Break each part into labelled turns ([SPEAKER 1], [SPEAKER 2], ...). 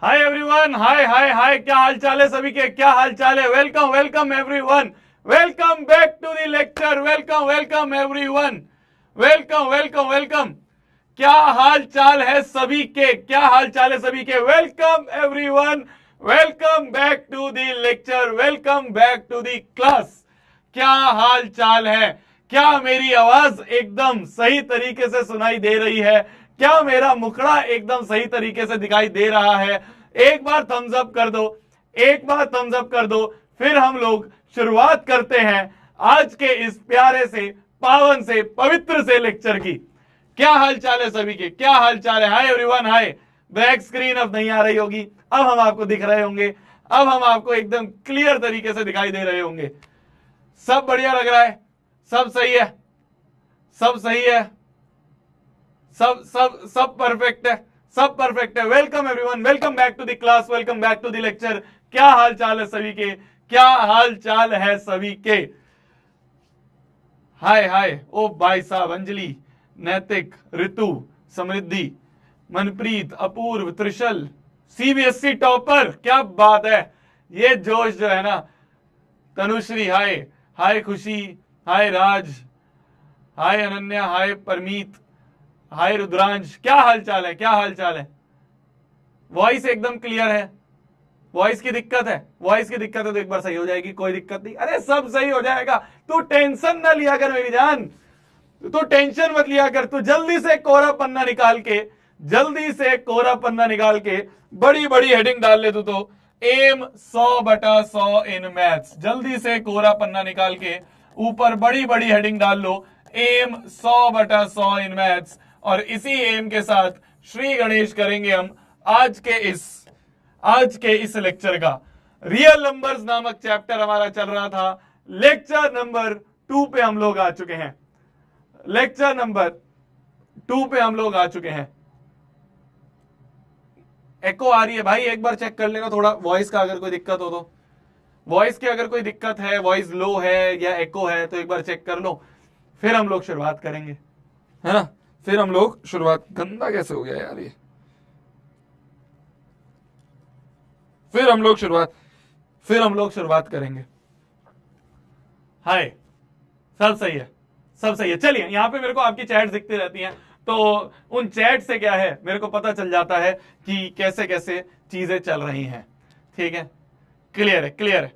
[SPEAKER 1] Hi everyone, हाय हाय हाय, क्या हाल चाल है सभी के? क्या हाल चाल है? Welcome welcome everyone, welcome back to the lecture. Welcome welcome everyone, welcome welcome welcome. क्या हाल चाल है सभी के? क्या हाल चाल है सभी के? Welcome everyone, welcome back to the lecture, welcome back to the class. क्या हाल चाल है? क्या मेरी आवाज एकदम सही तरीके से सुनाई दे रही है? क्या मेरा मुखड़ा एकदम सही तरीके से दिखाई दे रहा है? एक बार थम्स अप कर दो, एक बार थम्स अप कर दो। फिर हम लोग शुरुआत करते हैं आज के इस प्यारे से, पावन से, पवित्र से लेक्चर की। क्या हाल चाल है सभी के? क्या हाल चाल है? हाय एवरीवन, हाय। बैक स्क्रीन अब नहीं आ रही होगी, अब हम आपको दिख रहे होंगे, अब हम आपको एकदम क्लियर तरीके से दिखाई दे रहे होंगे। सब बढ़िया लग रहा है? सब सही है? सब सही है? सब सब सब परफेक्ट है? सब परफेक्ट है। Welcome everyone, welcome back to the class, welcome back to the lecture. क्या हाल चाल है सभी के? क्या हाल चाल है सभी के? हाय हाय। ओ भाई साहब, अंजलि, नैतिक, ऋतु, समृद्धि, मनप्रीत, अपूर्व, त्रिशल, सीबीएसई टॉपर, क्या बात है। ये जोश जो है ना। तनुश्री, हाय हाय। खुशी, हाय राज, हाय अनन्या, हाय परमीत, हाय रुद्रांश। क्या हाल चाल है? क्या हाल चाल है? वॉइस एकदम क्लियर है? वॉइस की दिक्कत है? वॉइस की दिक्कत है तो एक बार सही हो जाएगी, कोई दिक्कत नहीं। अरे सब सही हो जाएगा, तू टेंशन ना लिया कर मेरी जान, तू टेंशन मत लिया कर। तू जल्दी से कोरा पन्ना निकाल के, जल्दी से कोरा पन्ना निकाल के बड़ी बड़ी हेडिंग डाल ले तू तो। Aim 100/100 in maths. जल्दी से कोरा पन्ना निकाल के ऊपर बड़ी बड़ी हेडिंग डाल लो, एम 100/100 इन मैथ्स। और इसी एम के साथ श्री गणेश करेंगे हम आज के इस लेक्चर का। रियल नंबर्स नामक चैप्टर हमारा चल रहा था। लेक्चर नंबर 2 पे हम लोग आ चुके हैं। लेक्चर नंबर 2 पे हम लोग आ चुके हैं। एको आ रही है भाई? एक बार चेक कर लेना थोड़ा वॉइस का, अगर कोई दिक्कत हो तो। वॉइस की अगर कोई दिक्कत है, वॉइस लो है या एको है, तो एक बार चेक कर लो, फिर हम लोग शुरुआत करेंगे, है ना? फिर हम लोग शुरुआत। गंदा कैसे हो गया यार ये। फिर हम लोग शुरुआत करेंगे। हाय, सब सही है? सब सही है। चलिए, यहां पे मेरे को आपकी चैट दिखती रहती हैं, तो उन चैट से क्या है, मेरे को पता चल जाता है कि कैसे कैसे चीजें चल रही हैं। ठीक है, क्लियर है, क्लियर है।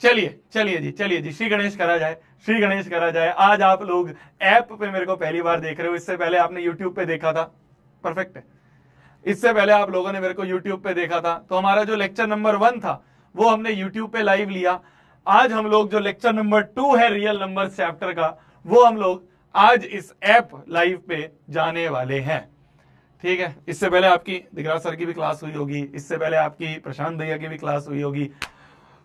[SPEAKER 1] चलिए चलिए जी, चलिए जी, श्री गणेश करा जाए, श्री गणेश करा जाए। आज आप लोग ऐप पे मेरे को पहली बार देख रहे हो, इससे पहले आपने यूट्यूब पे देखा था। परफेक्ट है। इससे पहले आप लोगों ने मेरे को यूट्यूब पे देखा था, तो हमारा जो लेक्चर नंबर 1 था वो हमने यूट्यूब पे लाइव लिया। आज हम लोग जो लेक्चर नंबर 2 है रियल नंबर चैप्टर का, वो हम लोग आज इस ऐप लाइव पे जाने वाले हैं। ठीक है, इससे पहले आपकी दिगराज सर की भी क्लास हुई होगी, इससे पहले आपकी प्रशांत भैया की भी क्लास हुई होगी।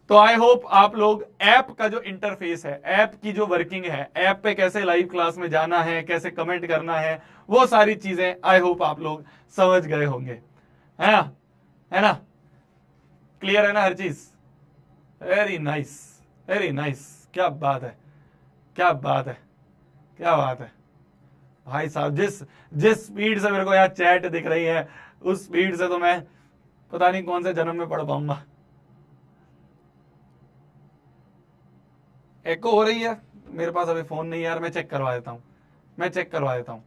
[SPEAKER 1] तो आई होप आप लोग ऐप का जो इंटरफेस है, ऐप की जो वर्किंग है, ऐप पे कैसे लाइव क्लास में जाना है, कैसे कमेंट करना है, वो सारी चीजें आई होप आप लोग समझ गए होंगे, है ना? है ना? क्लियर है ना हर चीज? Very nice, very nice. क्या बात है, क्या बात है, क्या बात है भाई साहब। जिस स्पीड से मेरे को यहाँ चैट दिख रही है, उस स्पीड से तो मैं पता नहीं कौन से जन्म में पढ़ पाऊंगा। एको हो रही है? मेरे पास अभी फोन नहीं है यार, मैं चेक करवा देता हूं।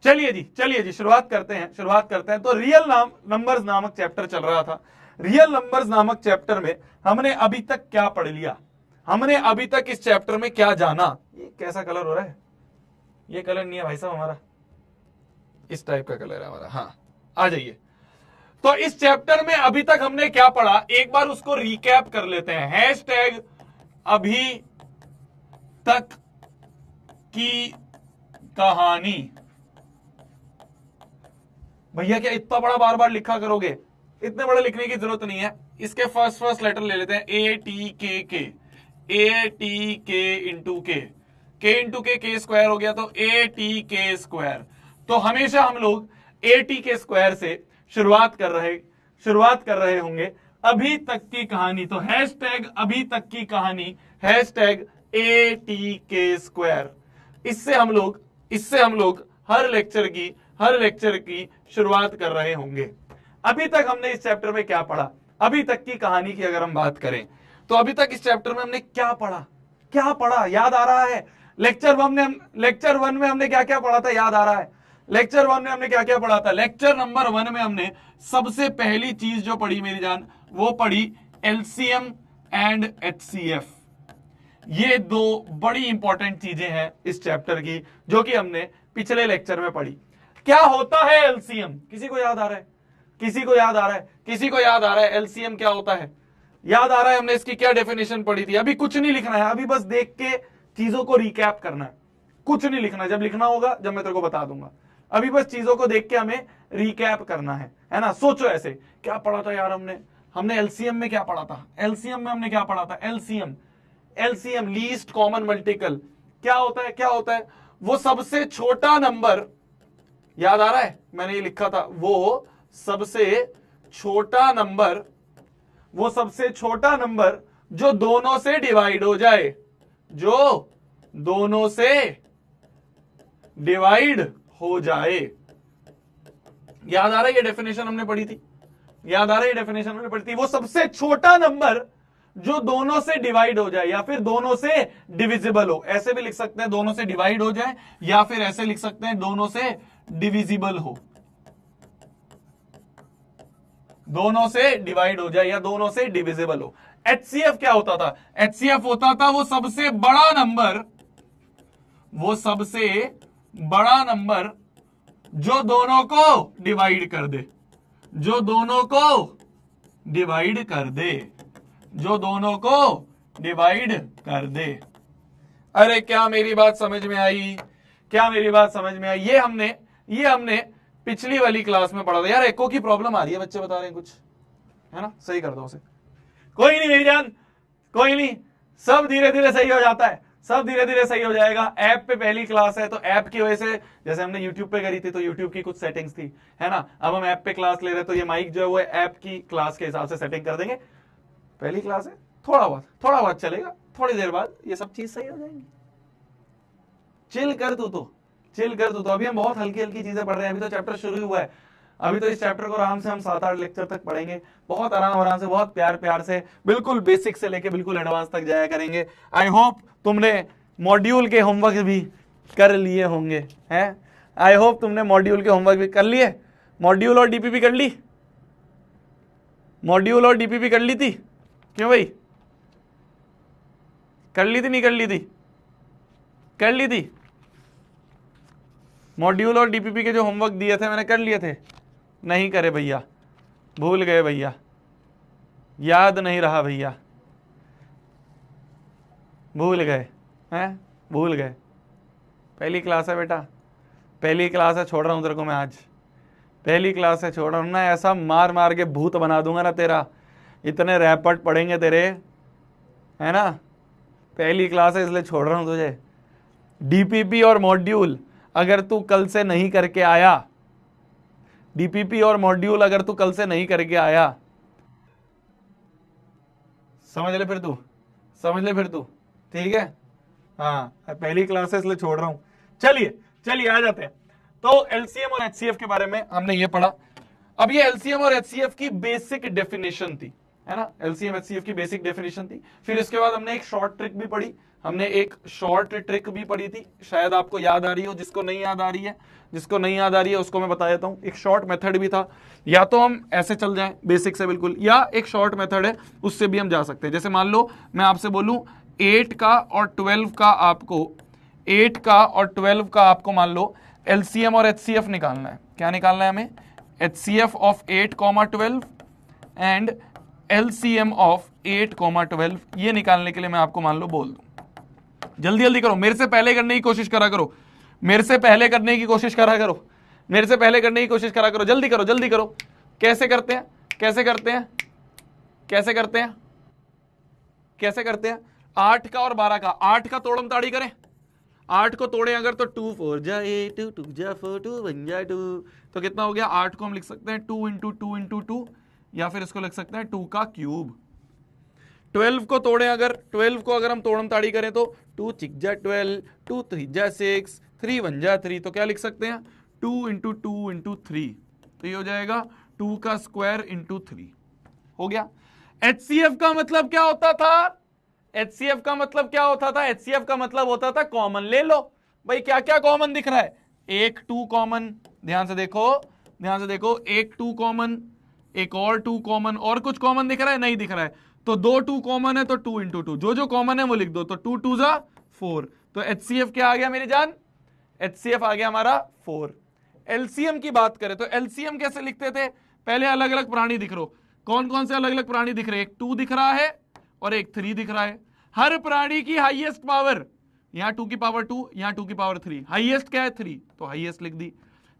[SPEAKER 1] चलिए जी, शुरुआत करते हैं। तो रियल नंबर्स नामक चैप्टर चल रहा था। रियल नंबर्स नामक चैप्टर में हमने अभी तक क्या पढ़ लिया, हमने अभी तक इस चैप्टर में क्या जाना। ये कैसा कलर हो रहा है? ये कलर नहीं है भाई साहब हमारा, इस टाइप का कलर है हमारा। हाँ, आ जाइए। तो इस चैप्टर में अभी तक हमने क्या पढ़ा, एक बार उसको रिकैप कर लेते हैं। हैशटैग अभी तक की कहानी। भैया क्या इतना बड़ा बार बार लिखा करोगे? इतने बड़े लिखने की जरूरत नहीं है। इसके फर्स्ट लेटर ले लेते हैं, ए इंटू के स्क्वायर हो गया, तो ए स्क्वायर। तो हमेशा हम लोग के स्क्वायर से शुरुआत कर रहे होंगे। अभी तक की कहानी, तो हैशटैग अभी तक की कहानी, हैशटैग के स्क्वायर। इससे हम लोग हर लेक्चर की हर लेक्चर की शुरुआत कर रहे होंगे। अभी तक हमने इस चैप्टर में क्या पढ़ा, अभी तक की कहानी की अगर हम बात करें तो अभी तक इस चैप्टर में हमने क्या पढ़ा याद आ रहा है? लेक्चर वन में हमने क्या क्या पढ़ा था, याद आ रहा है? लेक्चर वन में हमने क्या क्या पढ़ा था? लेक्चर नंबर 1 में हमने सबसे पहली चीज जो पढ़ी मेरी जान, वो पढ़ी एलसीएम एंड एचसीएफ। ये दो बड़ी इंपॉर्टेंट चीजें हैं इस चैप्टर की, जो कि हमने पिछले लेक्चर में पढ़ी। क्या होता है एलसीएम? किसी को याद आ रहा है? किसी को याद आ रहा है? किसी को याद आ रहा है एलसीएम क्या होता है? याद आ रहा है? हमने इसकी क्या डेफिनेशन पढ़ी थी? अभी कुछ नहीं लिखना है, अभी बस देख के चीजों को रिकैप करना है, कुछ नहीं लिखना। जब लिखना होगा जब मैं तेरे को बता दूंगा, अभी बस चीजों को देख के हमें रिकैप करना है ना? सोचो ऐसे, क्या पढ़ा था यार हमने एलसीएम में क्या पढ़ा था? एलसीएम में हमने क्या पढ़ा था? एलसीएम लीस्ट कॉमन मल्टीपल क्या होता है? क्या होता है? वो सबसे छोटा नंबर, याद आ रहा है? मैंने ये लिखा था, वो सबसे छोटा नंबर जो दोनों से डिवाइड हो जाए, जो दोनों से डिवाइड हो जाए। याद आ रहा है? ये डेफिनेशन हमने पढ़ी थी, याद आ रहा है? ये डेफिनेशन हमने पढ़ी थी। वो सबसे छोटा नंबर जो दोनों से डिवाइड हो जाए या फिर दोनों से डिविजिबल हो। ऐसे भी लिख सकते हैं, दोनों से डिवाइड हो जाए, या फिर ऐसे लिख सकते हैं, दोनों से डिविजिबल हो। दोनों से डिवाइड हो जाए या दोनों से डिविजिबल हो। एचसीएफ क्या होता था? एचसीएफ होता था वो सबसे बड़ा नंबर जो दोनों को डिवाइड कर दे, जो दोनों को डिवाइड कर दे। अरे क्या मेरी बात समझ में आई? ये हमने पिछली वाली क्लास में पढ़ा था। यार एको की प्रॉब्लम आ रही है, बच्चे बता रहे हैं कुछ, है ना? सही कर दो उसे। कोई नहीं मेरी जान, कोई नहीं, सब धीरे धीरे सही हो जाता है, सब धीरे धीरे सही हो जाएगा। ऐप पे पहली क्लास है तो ऐप की वजह से, जैसे हमने यूट्यूब पे करी थी तो यूट्यूब की कुछ सेटिंग्स थी, है ना? अब हम ऐप पे क्लास ले रहे हैं तो ये माइक जो है वो ऐप की क्लास के हिसाब से सेटिंग कर देंगे। पहली क्लास है, थोड़ा बहुत चलेगा, थोड़ी देर बाद ये सब चीज सही हो जाएंगी। चिल कर तू तो अभी हम बहुत हल्की हल्की चीजें पढ़ रहे हैं, अभी तो चैप्टर शुरू हुआ है। अभी तो इस चैप्टर को आराम से हम 7-8 लेक्चर तक पढ़ेंगे, बहुत आराम से, बहुत प्यार से, बिल्कुल बेसिक से लेके बिल्कुल एडवांस तक जाया करेंगे। आई होप तुमने मॉड्यूल के होमवर्क भी कर लिए होंगे, हैं? आई होप तुमने मॉड्यूल के होमवर्क भी कर लिए। मॉड्यूल और डीपीपी कर ली? मॉड्यूल और डीपीपी कर ली थी? क्यों भाई, कर ली थी? नहीं कर ली थी? कर ली थी। मॉड्यूल और डीपीपी के जो होमवर्क दिए थे मैंने कर लिए थे? नहीं करे भैया, भूल गए भैया, याद नहीं रहा भैया, भूल गए हैं, भूल गए। पहली क्लास है बेटा, पहली क्लास है, छोड़ रहा हूं तेरे को मैं आज, पहली क्लास है, छोड़ रहा हूं ना। ऐसा मार मार के भूत बना दूंगा ना तेरा, इतने रैपट पढ़ेंगे तेरे, है ना? पहली क्लास है इसलिए छोड़ रहा हूं तुझे। डीपीपी और मॉड्यूल अगर तू कल से नहीं करके आया, डीपीपी और मॉड्यूल अगर तू कल से नहीं करके आया, समझ ले फिर तू, ठीक है? हाँ, पहली क्लास है इसलिए छोड़ रहा हूं। चलिए आ जाते हैं। तो एलसीएम और एचसीएफ के बारे में हमने ये पढ़ा। अब ये एलसीएम और एचसीएफ की बेसिक डेफिनेशन थी, है ना? एलसीएम एचसीएफ की बेसिक डेफिनेशन थी। फिर इसके बाद हमने एक शॉर्ट ट्रिक भी पढ़ी, शायद आपको याद आ रही हो। जिसको नहीं याद आ रही है उसको मैं बता देता हूं। एक शॉर्ट मेथड भी था, या तो हम ऐसे चल जाएं बेसिक से बिल्कुल, या एक शॉर्ट मेथड है उससे भी हम जा सकते हैं। जैसे मान लो मैं आपसे बोलूं 8 का और 12 का आपको मान लो एलसीएम और एचसीएफ निकालना है। क्या निकालना है हमें? HCF of 8,12 and LCM of 8,12। ये निकालने के लिए मैं आपको मान लो बोल दूं, जल्दी करो, मेरे से पहले करने की कोशिश करा करो, जल्दी करो। कैसे करते हैं? 8 का और 12 का, 8 का तोड़म ताड़ी करें, 8 को तोड़े अगर तो 2 4 जा 8, 2 2 जा 4, 2 1 जा 2, तो कितना हो गया? 8 को हम लिख सकते हैं 2 × 2 × 2, या फिर इसको लिख सकते हैं 2 का क्यूब। 12 को तोड़े अगर, 12 को अगर हम तोड़म ताड़ी करें तो 2 6 जा 12, 2 3 जा 6, 3 1 जा 3, तो क्या लिख सकते हैं? 2 इंटू 2 इंटू 3, तो ये हो जाएगा 2 का स्क्वायर इंटू 3 हो गया। HCF का मतलब क्या होता था? HCF का मतलब क्या होता था? HCF का मतलब होता था कॉमन ले लो। भाई क्या क्या कॉमन दिख रहा है? एक 2 कॉमन, ध्यान से देखो, ध्यान से देखो, एक 2 कॉमन, एक और 2 कॉमन, और कुछ कॉमन दिख रहा है? नहीं दिख रहा है। तो 2 2 कॉमन है तो 2 इंटू 2, जो जो कॉमन है वो लिख दो, तो 2 2 जा 4। तो HCF क्या आ गया मेरी जान? HCF आ गया हमारा 4। LCM की बात करें तो LCM कैसे लिखते थे? पहले अलग अलग प्राणी दिख रहे हो, कौन कौन से अलग अलग प्राणी दिख रहे हैं? एक 2 दिख रहा है और एक 3 दिख रहा है। हर प्राणी की हाईएस्ट पावर, यहां 2 की पावर 2, यहां 2 की पावर 3, हाईएस्ट क्या है? 3, तो हाईएस्ट लिख दी।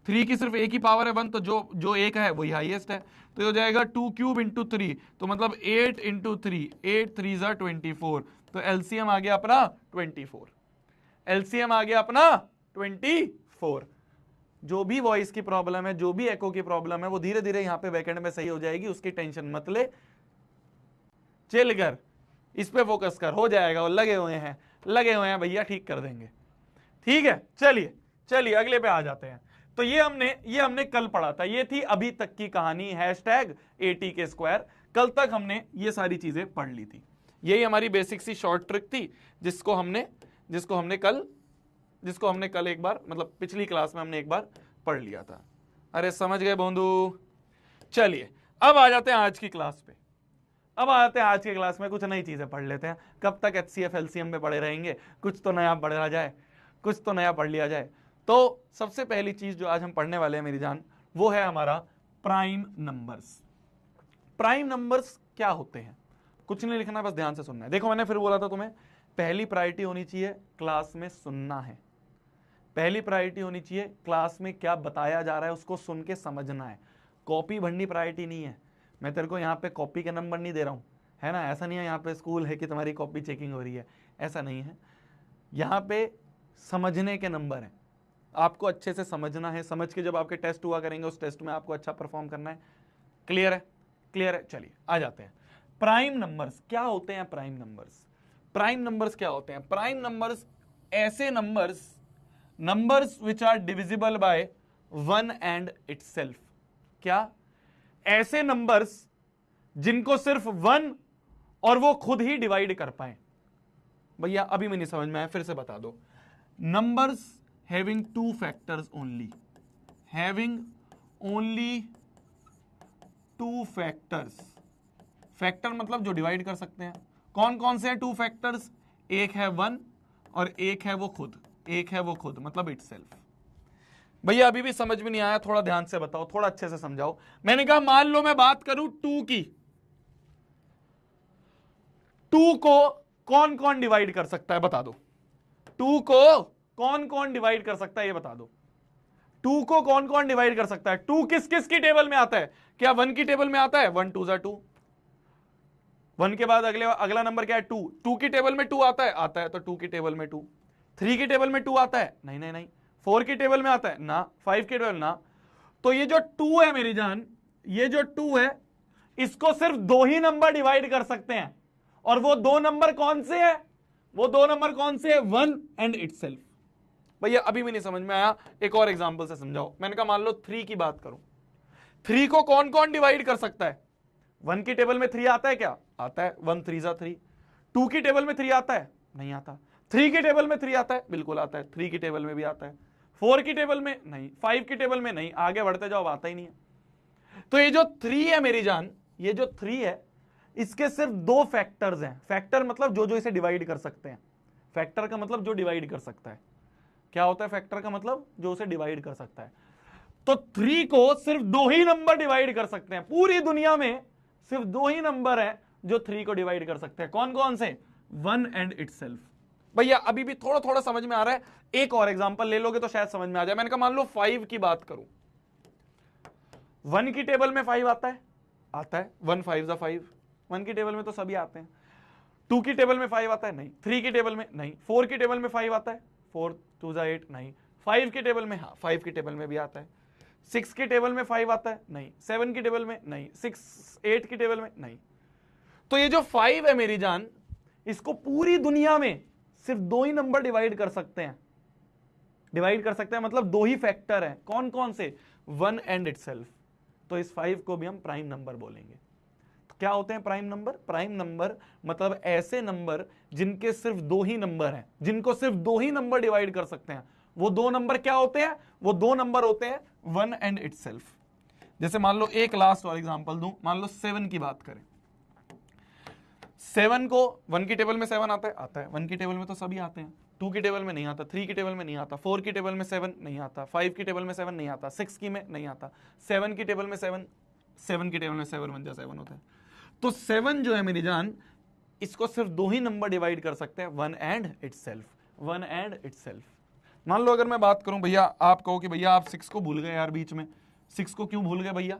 [SPEAKER 1] 3 की सिर्फ एक ही पावर है 1, तो जो जो एक है वही हाईएस्ट है, तो हो जाएगा 2 क्यूब इंटू 3, तो मतलब 8 इंटू 3, 8 3 जा 24, तो एलसीएम आ गया अपना 24। एलसीएम आ गया अपना 24। जो भी वॉइस की प्रॉब्लम है, जो भी एको की प्रॉब्लम है, वो धीरे धीरे यहां पे बैकएंड में सही हो जाएगी, उसकी टेंशन मत ले, चिल कर, इस पे फोकस कर, हो जाएगा। वो लगे हुए हैं भैया, ठीक कर देंगे। ठीक है, चलिए चलिए अगले पे आ जाते हैं। तो ये हमने कल पढ़ा था, ये थी अभी तक की कहानी #AT_2। कल तक हमने ये सारी चीजें पढ़ ली थी, यही हमारी बेसिक सी शॉर्ट ट्रिक थी, जिसको हमने कल एक बार, मतलब पिछली क्लास में हमने एक बार पढ़ लिया था। अरे समझ गए बोंदू? चलिए अब आ जाते हैं आज की क्लास पे। आज की क्लास में कुछ नई चीजें पढ़ लेते हैं। कब तक HCF LCM में पढ़े रहेंगे? कुछ तो नया पढ़ा जाए, कुछ तो नया पढ़ लिया जाए। तो सबसे पहली चीज जो आज हम पढ़ने वाले हैं मेरी जान, वो है हमारा प्राइम नंबर्स। प्राइम नंबर्स क्या होते हैं? कुछ नहीं लिखना, बस ध्यान से सुनना है। देखो मैंने फिर बोला था तुम्हें, पहली प्रायोरिटी होनी चाहिए क्लास में सुनना है। पहली प्रायोरिटी होनी चाहिए क्लास में क्या बताया जा रहा है उसको सुन के समझना है। कॉपी भरनी प्रायोरिटी नहीं है। मैं तेरे को यहाँ पे कॉपी के नंबर नहीं दे रहा हूँ, है ना? ऐसा नहीं है यहाँ पे स्कूल है कि तुम्हारी कॉपी चेकिंग हो रही है, ऐसा नहीं है। यहाँ पे समझने के नंबर हैं, आपको अच्छे से समझना है। समझ के जब आपके टेस्ट हुआ करेंगे, उस टेस्ट में आपको अच्छा परफॉर्म करना है। क्लियर है? क्लियर है। चलिए आ जाते हैं। प्राइम नंबर्स क्या होते हैं? प्राइम नंबर्स क्या होते हैं? प्राइम नंबर्स ऐसे numbers which are divisible by 1 and itself. क्या? ऐसे नंबर्स जिनको सिर्फ 1 और वो खुद ही डिवाइड कर पाए। भैया अभी मैं नहीं समझ में आया, फिर से बता दो। Numbers having 2 factors only, having only 2 factors. Factor मतलब जो डिवाइड कर सकते हैं। कौन कौन से हैं 2 फैक्टर्स? एक है 1 और एक है वो खुद, मतलब इटसेल्फ। भैया अभी भी समझ में नहीं आया, थोड़ा ध्यान से बताओ, थोड़ा अच्छे से समझाओ। मैंने कहा मान लो मैं बात करूं 2 की, 2 को कौन कौन डिवाइड कर सकता है? बता दो। 2 को कौन कौन डिवाइड कर सकता है, ये बता दो। 2 को कौन कौन डिवाइड कर सकता है? 2 किस किस की टेबल में आता है? क्या 1 की टेबल में आता है? 1 2 जा 2। 1 के बाद अगला नंबर क्या है? 2। 2 की टेबल में 2 आता है, तो 2 की टेबल में 2। 3 की टेबल में 2 आता है? नहीं। 4 की टेबल में आता है ना? 5 की टेबल ना? तो ये जो 2 है मेरी जान, ये जो 2 है, इसको सिर्फ 2 ही नंबर डिवाइड कर सकते हैं। और वो 2 नंबर कौन से हैं? वो 2 नंबर कौन से हैं? 1 एंड इटसेल्फ। भैया अभी भी नहीं समझ में आया, एक और एग्जांपल से समझाओ। मैंने कहा मान लो 3 की बात करूं, 3 को कौन कौन डिवाइड कर सकता है? 1 की टेबल में 3 आता है क्या? आता है, 1 3 जा 3। 2 की टेबल में 3 आता है? नहीं आता। 3 की टेबल में 3 आता है? बिल्कुल आता है, 3 की टेबल में भी आता है। 4 की टेबल में नहीं, 5 की टेबल में नहीं, आगे बढ़ते जाओ, आता ही नहीं है। तो ये जो 3 है मेरी जान, ये जो 3 है, इसके सिर्फ 2 फैक्टर्स हैं। फैक्टर मतलब जो जो इसे डिवाइड कर सकते हैं। फैक्टर का मतलब जो डिवाइड कर सकता है। क्या होता है फैक्टर का मतलब? जो उसे डिवाइड कर सकता है। तो 3 को सिर्फ 2 ही नंबर डिवाइड कर सकते हैं। पूरी दुनिया में सिर्फ 2 ही नंबर है जो 3 को डिवाइड कर सकते हैं। कौन कौन से? 1 एंड इटसेल्फ। भैया अभी भी थोड़ा थोड़ा समझ में आ रहा है, एक और एग्जांपल ले लोगे तो शायद समझ में आ जाए। मैंने कहा मान लो 5 की बात करूं, 1 की टेबल में 5 आता है? 1 5 जा 5। 1 की टेबल में तो सभी आते हैं। 2 की टेबल में 5 आता है? नहीं। 3 की टेबल में नहीं। 4 की टेबल में 5 आता है? 4 2 जा 8 नहीं। 5 की टेबल में, हाँ 5 की टेबल में भी आता है। 6 की टेबल में 5 आता है? नहीं। 7 की टेबल में नहीं। 8 की टेबल में नहीं। तो ये जो 5 है मेरी जान, इसको पूरी दुनिया में सिर्फ 2 ही नंबर डिवाइड कर सकते हैं। डिवाइड कर सकते हैं, मतलब दो ही फैक्टर हैं, कौन कौन से, 1 एंड इटसेल्फ। तो इस 5 को भी हम प्राइम नंबर बोलेंगे। तो क्या होते हैं प्राइम नंबर? प्राइम नंबर मतलब ऐसे नंबर जिनके सिर्फ दो ही नंबर हैं, जिनको सिर्फ दो ही नंबर डिवाइड कर सकते हैं। वो दो नंबर क्या होते हैं? वो दो नंबर होते हैं 1 एंड इटसेल्फ। जैसे मान लो एक लास्ट और एग्जांपल दूं, मान लो 7 की बात करें। 7 को 1 की टेबल में 7 आता है, आता है 1 की टेबल में तो सभी आते हैं, 2 की टेबल में नहीं आता, 3 की टेबल में नहीं आता, 4 की टेबल में 7 नहीं आता, 5 की टेबल में 7 नहीं आता, 6 की में नहीं आता, 7 की टेबल में 7, 7 की टेबल में 7 1 जा 7 होता है। तो 7 जो है मेरी जान, इसको सिर्फ दो ही नंबर डिवाइड कर सकते हैं, 1 एंड इटसेल्फ, 1 एंड इटसेल्फ। मान लो अगर मैं बात करूं भैया, आप कहो कि भैया आप 6 को भूल गए यार बीच में, 6 को क्यों भूल गए भैया,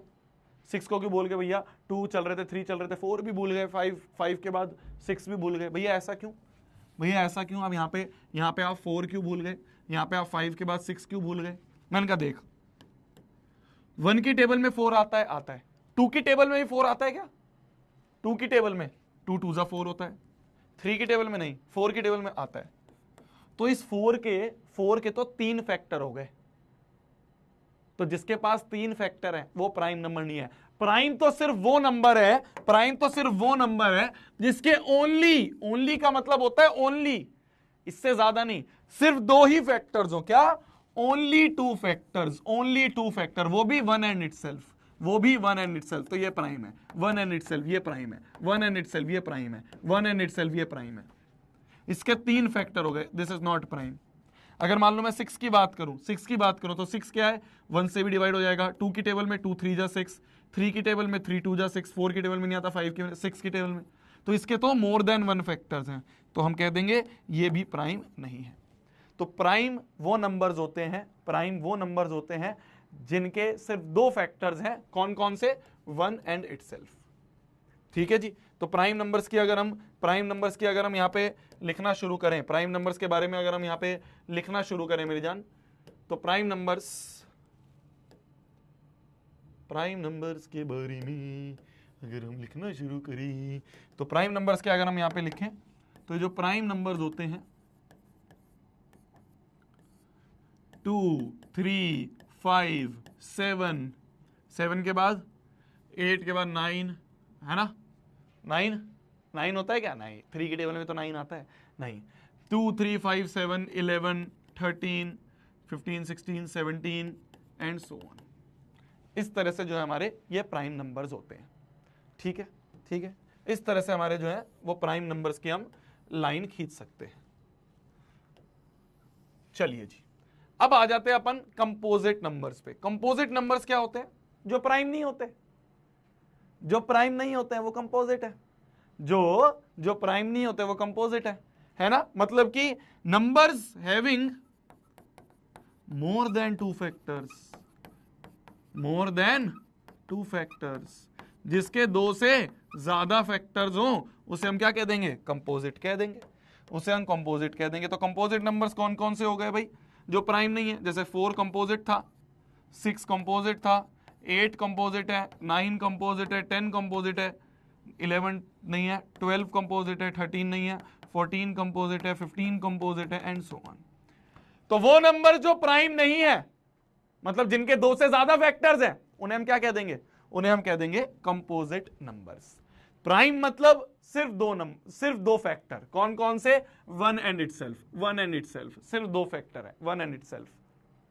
[SPEAKER 1] 6 को क्यों भूल गए भैया, 2 चल रहे थे, 3 चल रहे थे, 4 भी भूल गए, 5 के बाद 6 भी भूल गए, भैया ऐसा क्यों, भैया ऐसा क्यों? आप यहाँ पे आप 4 क्यों भूल गए, यहाँ पे आप 5 के बाद 6 क्यों भूल गए? मैंने कहा देख, 1 की टेबल में 4 आता है, आता है, 2 की टेबल में भी 4 आता है क्या? 2 की टेबल में 2 2 जा 4 होता है, 3 की टेबल में नहीं, 4 की टेबल में आता है। तो इस 4 के तो 3 फैक्टर हो गए। तो जिसके पास 3 फैक्टर है वो प्राइम नंबर नहीं है। प्राइम तो सिर्फ वो नंबर है, प्राइम तो सिर्फ वो नंबर है जिसके ओनली का मतलब होता है ओनली, इससे ज्यादा नहीं, सिर्फ दो ही फैक्टर्स हो। क्या? ओनली 2 फैक्टर्स, ओनली 2 फैक्टर, वो भी 1 एंड इटसेल्फ, वो भी 1 एंड इटसेल्फ। तो ये प्राइम है, 1 एंड इटसेल्फ ये प्राइम है, 1 एंड इटसेल्फ ये प्राइम है, 1 एंड इटसेल्फ ये प्राइम है। इसके 3 फैक्टर हो गए, दिस इज नॉट प्राइम। अगर मान लो मैं 6 की बात करूं, 6 की बात करूं तो 6 क्या है, 1 से भी डिवाइड हो जाएगा, 2 की टेबल में 2 3 जा 6, 3 की टेबल में 3 2 जा 6, 4 की टेबल में नहीं आता, 5 की 6 की टेबल में। तो इसके तो मोर देन 1 फैक्टर्स हैं, तो हम कह देंगे ये भी प्राइम नहीं है। तो प्राइम वो नंबर्स होते हैं, प्राइम वो नंबर्स होते हैं जिनके सिर्फ दो फैक्टर्स हैं, कौन कौन से? 1 एंड इटसेल्फ। ठीक है जी। तो प्राइम नंबर्स की अगर हम यहाँ पे लिखना शुरू करें, प्राइम नंबर्स के बारे में अगर हम यहाँ पे लिखना शुरू करें मेरी जान, तो प्राइम नंबर्स के बारे में अगर हम लिखना शुरू करें, तो प्राइम नंबर्स के अगर हम यहाँ पे लिखें, तो जो प्राइम नंबर्स होते हैं 2 3 5 7, 7 के बाद 8 के बाद 9 है ना, 9 होता है क्या? नहीं, 3 की टेबल में तो 9 आता है नहीं। 2 3 5 7 11 13 15 16 17 एंड सो ऑन। इस तरह से जो है हमारे ये प्राइम नंबर्स होते हैं। ठीक है, ठीक है, इस तरह से हमारे जो है वो प्राइम नंबर्स की हम लाइन खींच सकते हैं। चलिए जी, अब आ जाते हैं अपन कंपोजिट नंबर्स पे। कंपोजिट नंबर्स क्या होते हैं? जो प्राइम नहीं होते, जो प्राइम नहीं होते हैं वो कंपोजिट है, जो प्राइम नहीं होते वो कंपोजिट है ना। मतलब कि numbers having more than 2 factors, more than 2 factors, जिसके 2 से ज्यादा फैक्टर्स हो उसे हम क्या कह देंगे? कंपोजिट कह देंगे, उसे हम कंपोजिट कह देंगे। तो कंपोजिट नंबर्स कौन कौन से हो गए भाई? जो प्राइम नहीं है, जैसे 4 कंपोजिट था, 6 कंपोजिट था, 8 कंपोजिट है, 9 कंपोजिट है, 10 कंपोजिट है, 11 नहीं है, 12 कंपोजिट है, 13 नहीं है, 14 कंपोजिट है, 15 कंपोजिट है एंड सो ऑन। तो वो नंबर जो प्राइम नहीं है, मतलब जिनके 2 से ज्यादा फैक्टर्स हैं, उन्हें हम क्या कह देंगे? उन्हें हम कह देंगे कंपोजिट नंबर्स। प्राइम मतलब सिर्फ दो फैक्टर, कौन कौन से? 1 एंड इटसेल्फ, 1 एंड इटसेल्फ, सिर्फ 2 फैक्टर है, 1 एंड इटसेल्फ।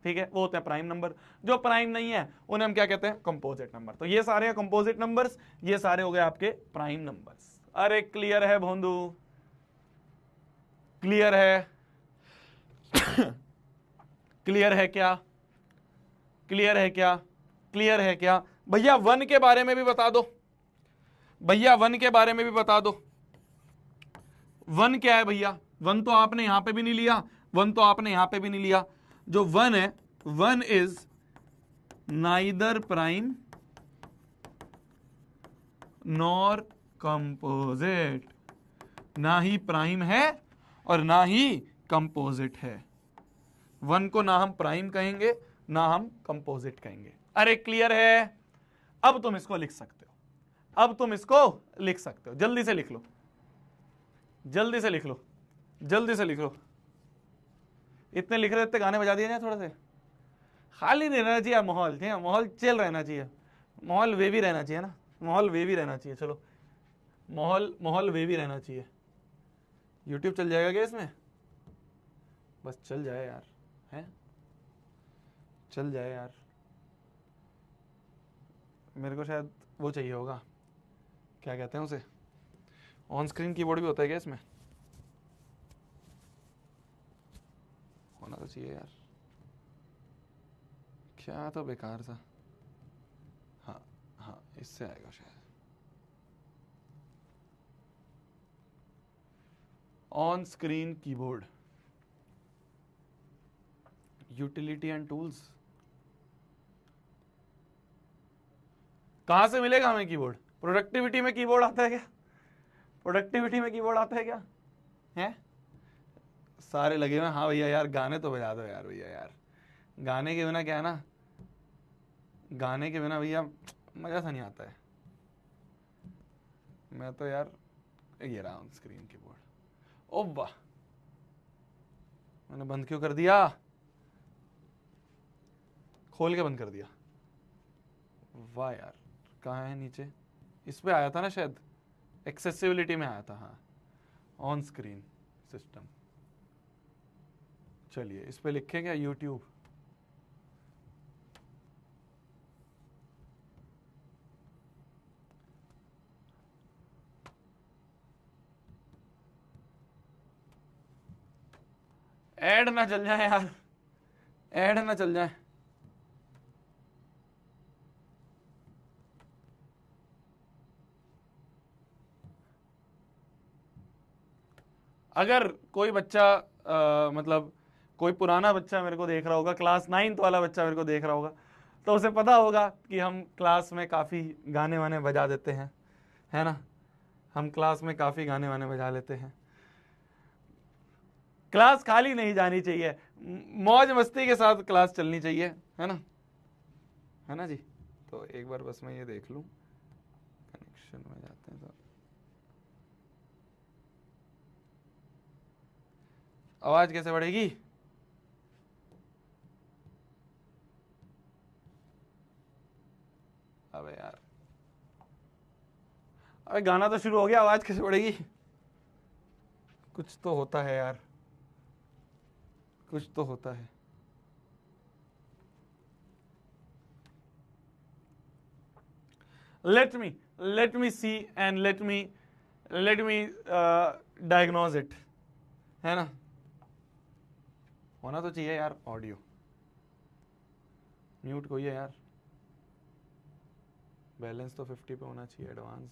[SPEAKER 1] ठीक है, वो होते हैं प्राइम नंबर। जो प्राइम नहीं है उन्हें हम क्या कहते हैं? Composite number. तो ये सारे कंपोजिट नंबर्स, ये सारे हो गए आपके प्राइम नंबर्स। अरे क्लियर है भोंदू? क्लियर है? क्लियर है क्या? क्लियर है क्या? क्लियर है क्या? भैया 1 के बारे में भी बता दो, भैया 1 के बारे में भी बता दो। 1 क्या है भैया? 1 तो आपने यहां पे भी नहीं लिया, 1 तो आपने यहां पे भी नहीं लिया। जो 1 है, 1 is neither prime nor composite, ना ही प्राइम है और ना ही कंपोजिट है। 1 को ना हम प्राइम कहेंगे ना हम कंपोजिट कहेंगे। अरे क्लियर है? अब तुम इसको लिख सकते हो, अब तुम इसको लिख सकते हो। जल्दी से लिख लो, जल्दी से लिख लो, जल्दी से लिख लो। इतने लिख रहे, इतने गाने बजा दिए जाए थोड़ा से। खाली नहीं रहना चाहिए माहौल, ठीक है, माहौल चिल रहना चाहिए, माहौल वेवी रहना चाहिए ना, माहौल वेवी रहना चाहिए। चलो माहौल वेवी रहना चाहिए। यूट्यूब चल जाएगा क्या इसमें? बस चल जाए यार, हैं, चल जाए यार। मेरे को शायद वो चाहिए होगा, क्या कहते हैं उसे, ऑन स्क्रीन कीबोर्ड भी होता है क्या इसमें? होना तो चाहिए यार, क्या तो बेकार सा। हाँ हाँ, इससे आएगा शायद। On screen keyboard, utility and tools, कहां से मिलेगा हमें कीबोर्ड? प्रोडक्टिविटी में कीबोर्ड आता है क्या? प्रोडक्टिविटी में कीबोर्ड आता है क्या? है सारे लगे हुए, हाँ भैया यार गाने तो बजा दो यार, भैया यार गाने के बिना क्या है ना, गाने के बिना भैया मजा सा नहीं आता है। मैं तो यार ये रहा ऑन स्क्रीन कीबोर्ड। ओ वाह, मैंने बंद क्यों कर दिया? खोल के बंद कर दिया। वाह यार, कहाँ है नीचे? इस पे आया था ना शायद, एक्सेसिबिलिटी में आया था। हाँ, ऑन स्क्रीन सिस्टम। चलिए इस पे लिखें क्या, यूट्यूब। ऐड ना चल जाए यार, ऐड ना चल जाए। अगर कोई बच्चा मतलब कोई पुराना बच्चा मेरे को देख रहा होगा, क्लास 9th वाला बच्चा मेरे को देख रहा होगा, तो उसे पता होगा कि हम क्लास में काफ़ी गाने वाने बजा देते हैं, है ना, हम क्लास में काफ़ी गाने वाने बजा लेते हैं। क्लास खाली नहीं जानी चाहिए, मौज मस्ती के साथ क्लास चलनी चाहिए, है ना जी। तो एक बार बस मैं ये देख लूं, कनेक्शन में जाते हैं तो आवाज कैसे बढ़ेगी? अबे यार, अबे गाना तो शुरू हो गया, आवाज कैसे बढ़ेगी? कुछ तो होता है यार, कुछ तो होता है। let me see and let me diagnose it, है ना। होना तो चाहिए यार ऑडियो। म्यूट कोई है यार, बैलेंस तो 50 पे होना चाहिए, एडवांस्ड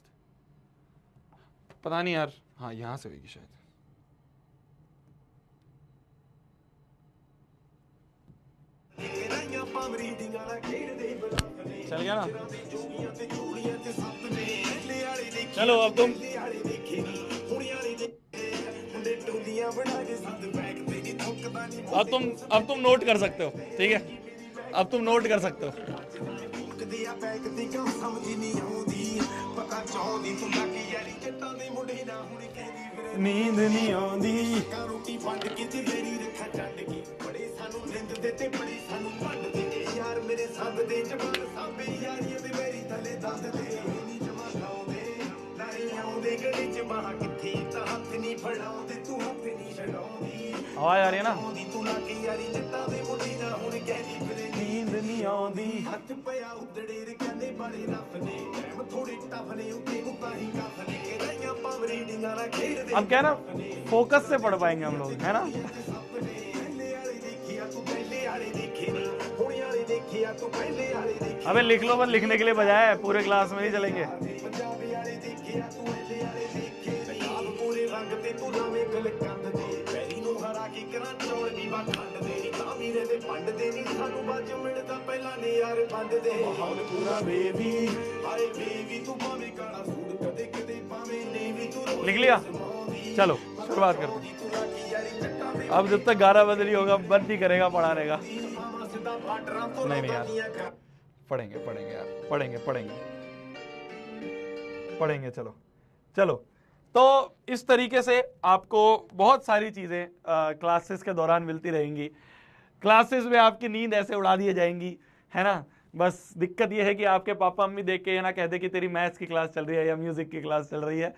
[SPEAKER 1] पता नहीं यार। हाँ यहां से होगी शायद। चल गया ना। चलो अब तुम नोट कर सकते हो, ठीक है, अब तुम नोट कर सकते हो। नींद नहीं आती आवाज आ रही है ना। नींद नहीं आती। अब क्या ना, फोकस से पढ़ पाएंगे हम लोग, है ना। अबे लिख लो, बस लिखने के लिए बजाय पूरे क्लास में नहीं चलेंगे। लिख लिया, चलो शुरुआत करते हैं। अब जब तक 11 बज रही होगा बंद नहीं करेगा, पढ़ा रहेगा। नहीं यार, पढ़ेंगे यार, पढ़ेंगे। चलो तो इस तरीके से आपको बहुत सारी चीजें क्लासेस के दौरान मिलती रहेंगी। क्लासेस में आपकी नींद ऐसे उड़ा दी जाएंगी, है ना। बस दिक्कत यह है कि आपके पापा मम्मी देख के ये ना कह दे कि तेरी मैथ्स की क्लास चल रही है या म्यूजिक की क्लास चल रही है,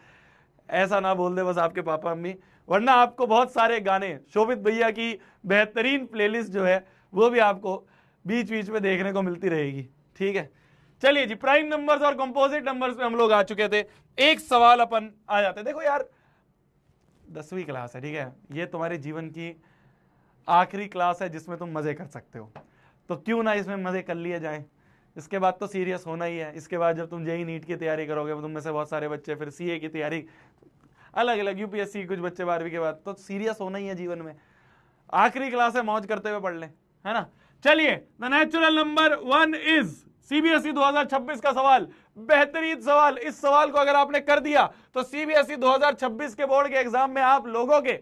[SPEAKER 1] ऐसा ना बोल दे बस आपके पापा मम्मी। वरना आपको बहुत सारे गाने, शोभित भैया की बेहतरीन प्लेलिस्ट जो है वो भी आपको बीच बीच में देखने को मिलती रहेगी, ठीक है। चलिए जी, प्राइम नंबर्स और कंपोजिट नंबर्स पे हम लोग आ चुके थे। एक सवाल अपन आ जाते, देखो यार 10वीं क्लास है, ठीक है, ये तुम्हारे जीवन की आखिरी क्लास है जिसमें तुम मजे कर सकते हो, तो क्यों ना इसमें मजे कर लिए जाएं। इसके बाद तो सीरियस होना ही है। इसके बाद जब तुम जेई नीट की तैयारी करोगे, तुम में से बहुत सारे बच्चे फिर सीए की तैयारी, अलग अलग यूपीएससी, कुछ बच्चे 12वीं के बाद, तो सीरियस होना ही है जीवन में। आखिरी क्लास है, मौज करते हुए पढ़ लें, है ना। चलिए, the natural number 1 is CBSE 2026 का सवाल, बेहतरीन सवाल। इस सवाल को अगर आपने कर दिया तो सीबीएसई 2026 के बोर्ड के एग्जाम में आप लोगों के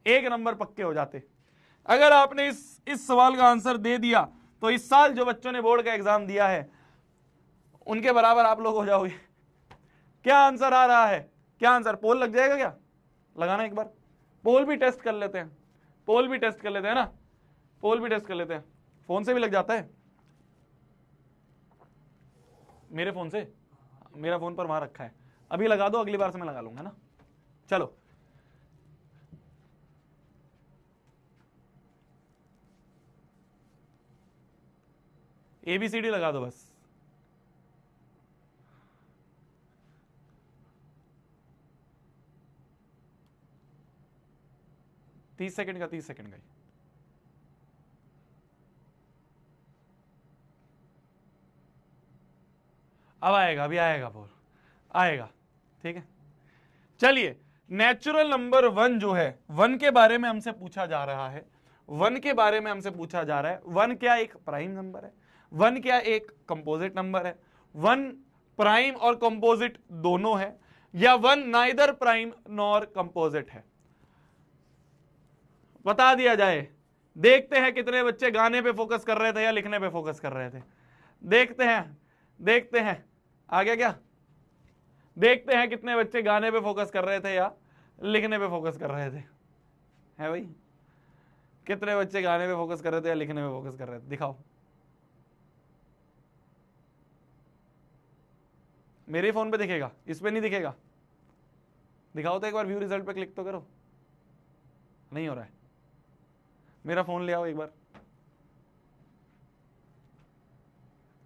[SPEAKER 1] 1 नंबर पक्के हो जाते। अगर आपने इस सवाल का आंसर दे दिया तो इस साल जो बच्चों ने बोर्ड का एग्जाम दिया है उनके बराबर आप लोग हो जाओगे। क्या आंसर आ रहा है, क्या आंसर? पोल लग जाएगा क्या? लगाना एक बार, पोल भी टेस्ट कर लेते हैं, पोल भी टेस्ट कर लेते हैं ना, पोल भी टेस्ट कर लेते हैं। फोन से भी लग जाता है, मेरे फोन से, मेरा फोन पर वहां रखा है। अभी लगा दो, अगली बार से मैं लगा लूंगा ना। चलो, ABCD लगा दो बस। तीस सेकंड का 30 सेकंड का ही। अब आएगा, अभी आएगा, बोल आएगा, ठीक है। चलिए, नेचुरल नंबर 1 जो है, 1 के बारे में हमसे पूछा जा रहा है, 1 के बारे में हमसे पूछा जा रहा है। 1 क्या एक प्राइम नंबर है? 1 क्या एक कंपोजिट नंबर है? 1 प्राइम और कंपोजिट दोनों है, या 1 नाइदर प्राइम नॉर कंपोजिट है? बता दिया जाए। देखते हैं कितने बच्चे गाने पे फोकस कर रहे थे या लिखने पे फोकस कर रहे थे। देखते हैं, देखते हैं, आ गया क्या? देखते हैं कितने बच्चे गाने पे फोकस कर रहे थे या लिखने पे फोकस कर रहे थे। है भाई, कितने बच्चे गाने पे फोकस कर रहे थे या लिखने पे फोकस कर रहे थे? दिखाओ। मेरे फोन पे दिखेगा, इस पे नहीं दिखेगा। दिखाओ तो एक बार, व्यू रिजल्ट पे क्लिक तो करो। नहीं हो रहा है। मेरा फोन ले आओ एक बार।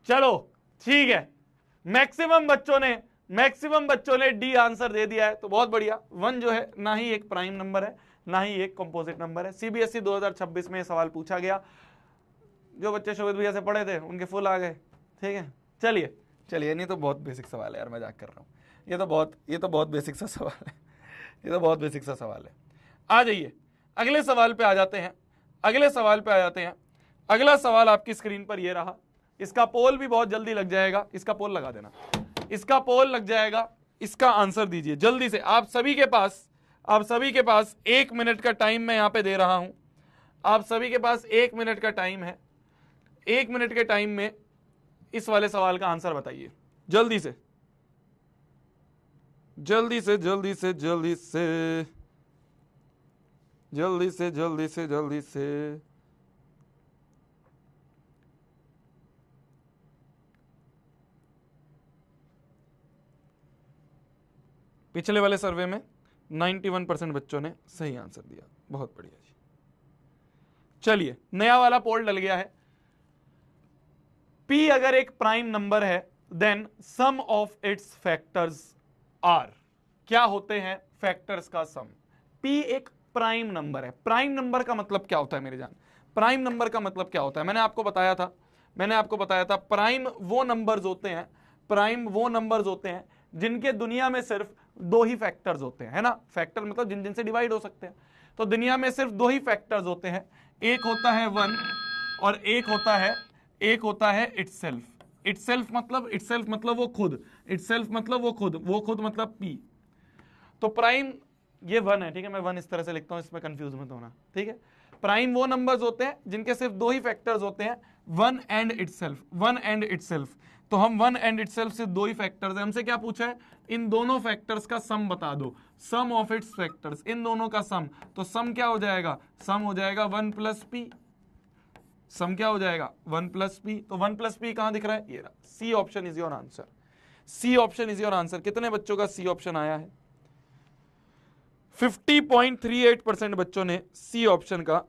[SPEAKER 1] चलो ठीक है, मैक्सिमम बच्चों ने डी आंसर दे दिया है, तो बहुत बढ़िया। 1 जो है ना ही एक प्राइम नंबर है ना ही एक कंपोजिट नंबर है। सीबीएसई 2026 में सवाल पूछा गया, जो बच्चे शोभित भैया से पढ़े थे उनके फुल आ गए, ठीक है। चलिए चलिए, नहीं तो बहुत बेसिक सवाल है यार, मजाक कर रहा हूं। ये तो बहुत बेसिक सा सवाल है, ये तो बहुत बेसिक सा सवाल है। आ जाइए, अगले सवाल पे आ जाते हैं, अगले सवाल पे आ जाते हैं। अगला सवाल आपकी स्क्रीन पर ये रहा। इसका पोल भी बहुत जल्दी लग जाएगा, इसका पोल लगा देना, इसका पोल लग जाएगा। इसका आंसर दीजिए जल्दी से। आप सभी के पास 1 मिनट का टाइम मैं यहां पे दे रहा हूं। आप सभी के पास 1 मिनट का टाइम है। 1 मिनट के टाइम में इस वाले सवाल का आंसर बताइए, जल्दी से जल्दी से जल्दी से जल्दी से जल्दी से जल्दी से जल्दी से। पिछले वाले सर्वे में 91% बच्चों ने सही आंसर दिया, बहुत बढ़िया जी। चलिए, नया वाला पोल डल गया है। P अगर एक प्राइम नंबर है, then sum of its factors are. क्या होते हैं फैक्टर्स का सम? P एक प्राइम नंबर है। प्राइम नंबर का मतलब क्या होता है मेरे जान? प्राइम नंबर का मतलब क्या होता है? मैंने आपको बताया था प्राइम वो नंबर्स होते हैं जिनके दुनिया में सिर्फ 2 ही फैक्टर्स होते हैं, है ना। फैक्टर मतलब जिनसे डिवाइड हो सकते हैं। तो दुनिया में सिर्फ 2 ही फैक्टर्स होते हैं, एक होता है 1 और एक होता है इटसेल्फ। इटसेल्फ मतलब वो खुद, वो खुद मतलब P। तो प्राइम ये 1 है, ठीक है। मैं 1 इस तरह से लिखता हूं, इसमें कंफ्यूज मत होना, ठीक है। प्राइम वो नंबर्स होते हैं जिनके सिर्फ 2 ही फैक्टर्स होते हैं, 1 एंड इटसेल्फ। तो हम वन एंड इटसेल्फ से दो ही फैक्टर्स है, हमसे क्या पूछा है, इन दोनों फैक्टर्स का सम बता दो, सम ऑफ इट्स फैक्टर्स, इन दोनों का सम। तो सम क्या हो जाएगा, सम हो जाएगा 1 प्लस पी, सम क्या हो जाएगा 1 प्लस पी। तो 1 प्लस पी कहां दिख रहा है, ये रहा, C option is your answer, C option is your answer. कितने बच्चों का सी ऑप्शन आया है, 50.38% बच्चों ने सी ऑप्शन का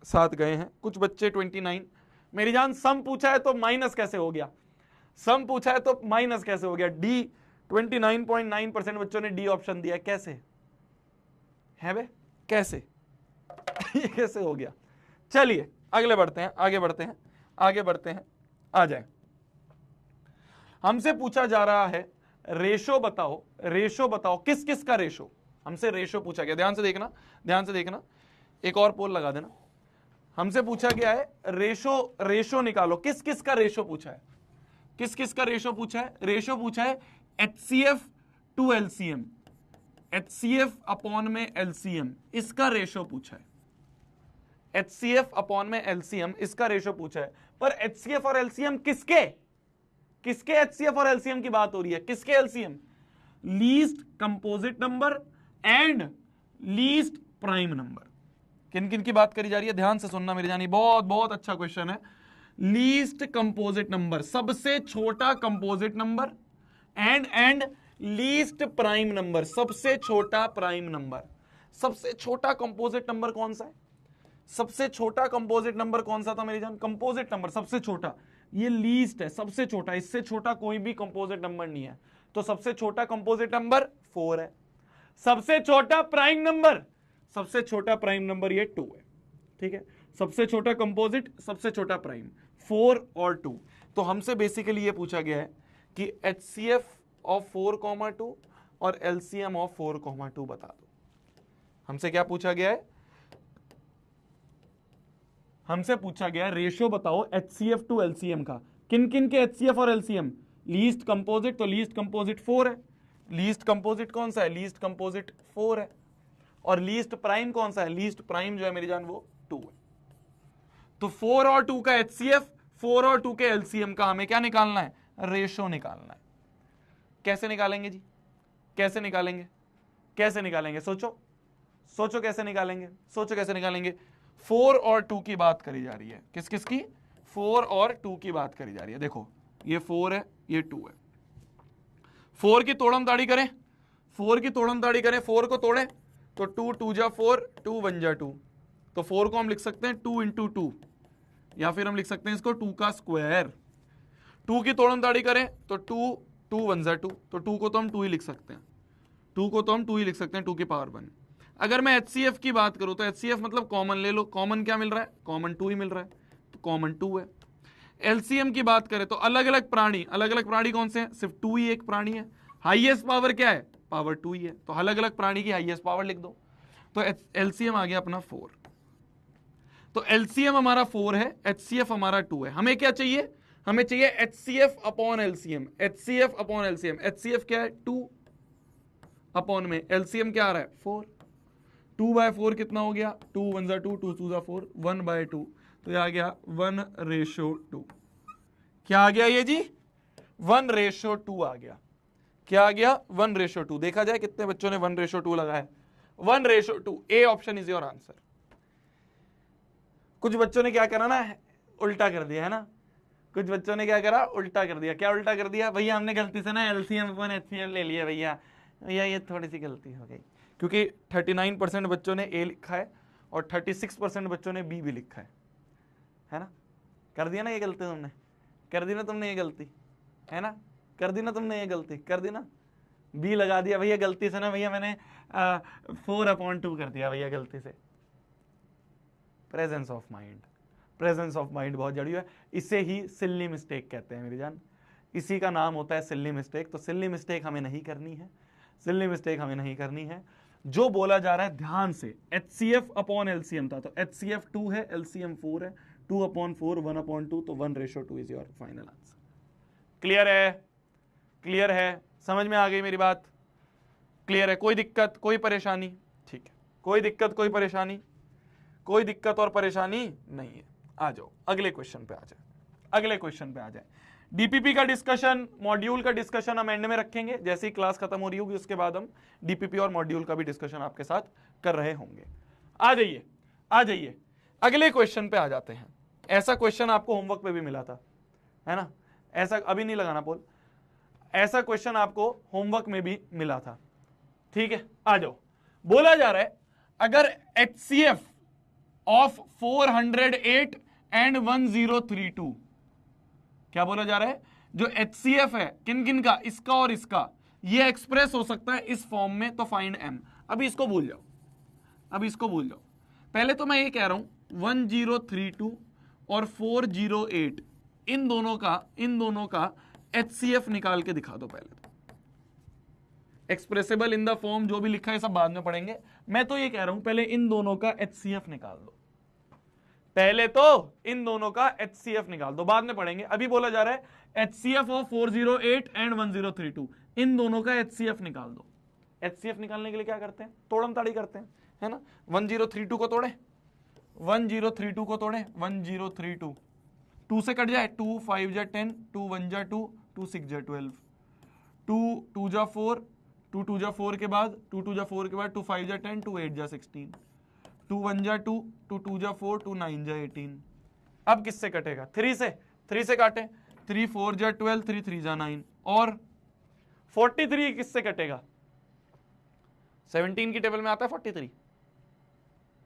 [SPEAKER 1] साथ गए हैं, कुछ बच्चे 29। मेरी जान सम पूछा है तो माइनस कैसे हो गया, सम पूछा है तो माइनस कैसे हो गया, डी 29.9% बच्चों ने डी ऑप्शन दिया, कैसे है बे, कैसे ये कैसे हो गया। चलिए अगले बढ़ते हैं, आगे बढ़ते हैं, आगे बढ़ते हैं, आ जाए। हमसे पूछा जा रहा है रेशो बताओ, रेशो बताओ, किस किस का रेशो, हमसे रेशो पूछा गया, ध्यान से देखना, ध्यान से देखना, एक और पोल लगा देना। हमसे पूछा गया है रेशो, रेशो निकालो, किस किस का रेशो पूछा है, किस किस का रेशो पूछा है, रेशो पूछा है HCF to LCM, HCF upon में LCM, इसका रेशो पूछा है, HCF अपॉन में LCM, इसका रेशो पूछा है। पर HCF और LCM किसके, किसके HCF और LCM की बात हो रही है, किसके LCM, least composite number and least prime number. किन किन की बात करी जा रही है, ध्यान से सुनना मेरी जानी, बहुत बहुत अच्छा क्वेश्चन है। लीस्ट कंपोजिट नंबर, सबसे छोटा composite number, and least prime number, सबसे छोटा प्राइम नंबर। सबसे छोटा कंपोजिट नंबर कौन सा है, सबसे छोटा कंपोजिट नंबर कौन सा था मेरी जान, कंपोजिट नंबर सबसे छोटा, ये लीस्ट है, सबसे छोटा, इससे छोटा कोई भी कंपोजिट नंबर नहीं है। तो सबसे छोटा कंपोजिट नंबर 4 है। सबसे छोटा प्राइम नंबर, सबसे छोटा प्राइम नंबर ये 2 है, ठीक है। सबसे छोटा कंपोजिट, सबसे छोटा प्राइम, 4 और 2। तो हमसे बेसिकली ये पूछा गया है कि HCF ऑफ 4,2 और LCM ऑफ 4,2 बता दो। हमसे क्या पूछा गया है, हमसे पूछा गया है रेशियो बताओ HCF टू LCM का। किन किन के HCF और LCM, लीस्ट कंपोजिट, तो लीस्ट कंपोजिट 4 है, लीस्ट कंपोजिट कौन सा है, लीस्ट कंपोजिट 4 है। और लीस्ट प्राइम कौन सा है, लीस्ट प्राइम जो है मेरी जान वो 2 है। तो 4 और 2 का HCF, 4 और 2 के LCM का हमें क्या निकालना है, रेशो निकालना है। कैसे निकालेंगे जी, कैसे निकालेंगे, कैसे निकालेंगे, सोचो सोचो कैसे निकालेंगे, सोचो कैसे निकालेंगे। 4 और 2 की बात करी जा रही है, किस किस की, 4 और 2 की बात करी जा रही है। देखो ये 4 है, ये 2 है। 4 की तोड़म ताड़ी करें, 4 की तोड़म ताड़ी करें, 4 को तोड़ें तो 2 2 जा 4, 2 1 जा 2। तो 4 को हम लिख सकते हैं 2 इंटू 2, या फिर हम लिख सकते हैं इसको 2 का स्क्वायर। 2 की तोड़म ताड़ी करें तो 2 2 1 जा 2, तो 2 को तो हम 2 ही लिख सकते हैं, 2 को तो हम 2 ही लिख सकते हैं, 2 की पावर 1। अगर मैं HCF की बात करूं तो HCF मतलब कॉमन ले लो, कॉमन क्या मिल रहा है, कॉमन 2 ही मिल रहा है, तो कॉमन 2 है। LCM की बात करें तो अलग अलग प्राणी कौन से हैं, सिर्फ 2 ही एक प्राणी है। हाईएस्ट पावर क्या है, पावर 2 ही है, तो अलग अलग प्राणी की हाईएस्ट पावर लिख दो। तो LCM आ गया अपना 4। तो LCM हमारा 4 है, HCF हमारा 2 है। हमें क्या चाहिए, हमें चाहिए HCF upon LCM, HCF upon LCM। HCF क्या है 2 अपॉन में LCM क्या आ रहा है 4, 2/4 कितना हो गया, 2 1 जा 2, 2 2 जा 4, 1/2, तो ये आ गया 1:2। क्या आ गया ये जी, 1:2 आ गया। क्या आ गया, 1:2। देखा जाए कितने बच्चों ने 1:2 लगाया, 1:2। A option is your answer. कुछ बच्चों ने क्या करा ना, उल्टा कर दिया है ना, कुछ बच्चों ने क्या करा, उल्टा कर दिया। क्या उल्टा कर दिया भैया, हमने गलती से ना LCM अपॉन HCF ले लिया भैया, भैया ये थोड़ी सी गलती हो गई, क्योंकि 39% बच्चों ने ए लिखा है और 36% बच्चों ने बी भी लिखा है ना। कर दिया ना ये गलती तुमने, कर दी ना तुमने ये गलती, है ना, कर दी ना तुमने ये गलती, कर दी ना, बी लगा दिया भैया गलती से ना, भैया मैंने 4/2 कर दिया भैया गलती से। Presence of mind, presence of mind बहुत जरूरी है, इसे ही सिल्ली मिस्टेक कहते हैं मेरी जान, इसी का नाम होता है सिल्ली मिस्टेक। तो सिल्ली मिस्टेक हमें नहीं करनी है, सिल्ली मिस्टेक हमें नहीं करनी है। जो बोला जा रहा है ध्यान से, HCF अपॉन LCM था, तो HCF 2 है, LCM 4 है, 2/4 1/2, तो 1:2 is your final answer. Clear है, क्लियर है, समझ में आ गई मेरी बात, क्लियर है, कोई दिक्कत कोई परेशानी, ठीक है, कोई दिक्कत कोई परेशानी, कोई दिक्कत और परेशानी नहीं है। आ जाओ अगले क्वेश्चन पे आ जाए, अगले क्वेश्चन पे आ जाए। डीपीपी का डिस्कशन, मॉड्यूल का डिस्कशन हम एंड में रखेंगे, जैसे ही क्लास खत्म हो रही होगी उसके बाद हम डीपीपी और मॉड्यूल का भी डिस्कशन आपके साथ कर रहे होंगे। आ जाइए, आ जाइए, अगले क्वेश्चन पे आ जाते हैं। ऐसा क्वेश्चन आपको होमवर्क पे भी मिला था, है ना? ऐसा अभी नहीं लगाना पोल, ऐसा क्वेश्चन आपको होमवर्क में भी मिला था। ठीक है, आ जाओ। बोला जा रहा है अगर HCF ऑफ 408 एंड 1032, क्या बोला जा रहा है? जो HCF है किन किन का, इसका और इसका, ये एक्सप्रेस हो सकता है इस फॉर्म में, तो फाइंड M। अभी इसको भूल जाओ, अभी इसको भूल जाओ। पहले तो मैं ये कह रहा हूं 1032 और 408 इन दोनों का HCF निकाल के दिखा दो पहले तो। एक्सप्रेसिबल इन द फॉर्म जो भी लिखा है सब बाद में पढ़ेंगे। मैं तो ये कह रहा हूं पहले इन दोनों का HCF निकाल दो, पहले तो इन दोनों का HCF निकाल दो, बाद में पढ़ेंगे। अभी बोला जा रहा है HCF ऑफ 408 एंड 1032, इन दोनों का HCF निकाल दो। HCF निकालने के लिए क्या करते हैं? तोड़म ताड़ी करते हैं, है ना? 1032 को तोड़े, 1032 को तोड़े, 1032 2 से कट जाए, 2 5 जा 10, 2 1 जा 2, 2 6 जा 12, 2 2 जा 4, 2 2 जा 4 के बाद 2 2 जा 4 के बाद 2 5 जा 10, 2 8 जा 16, 2 1 जा 2, 2 2 जा 4, 2 9 जा 18। अब किससे कटेगा? 3 से, 3 से काटे, 3 4 जा 12, 3 3 जा 9, और 43 किससे कटेगा? 17 की टेबल में आता है 43?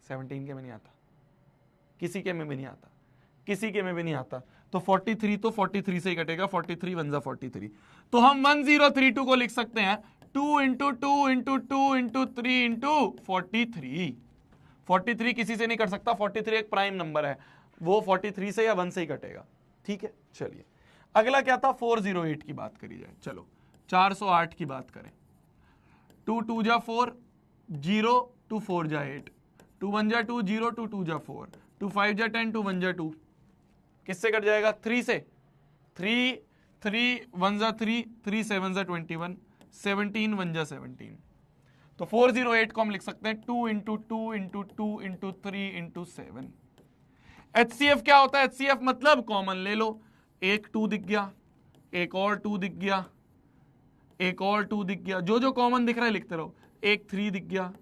[SPEAKER 1] 17 के में नहीं आता, किसी के में भी नहीं आता, किसी के में भी नहीं आता। तो 43 तो 43 से ही कटेगा, 43 1 जा 43। तो हम 1032 को लिख सकते हैं 2 इंटू 2 इंटू 2 इंटू 3 इंटू 43। 43 किसी से नहीं कट सकता, 43 एक प्राइम नंबर है, वो 43 से या 1 से ही कटेगा। ठीक है, चलिए अगला क्या था? 408 की बात करी जाए। चलो 408 की बात करें। 2 2 जा 4, 0 2 4 जा 8, 2 1 जा 2, 0 2 2 जा 4, 2 5 जा 10, 2 1 जा 2, किससे कट जाएगा? 3 से, 3 3 1 जा 3, 3 7 जा 21, 17 1 जा 17। तो 408 को हम लिख सकते हैं 2 into 2 into 2 into 3 into 7। HCF क्या होता है? HCF मतलब कॉमन ले लो, एक 2 दिख गया, एक और 2 दिख गया, एक और 2 दिख गया, जो जो कॉमन दिख रहा है लिखते रहो। एक 3 दिख गया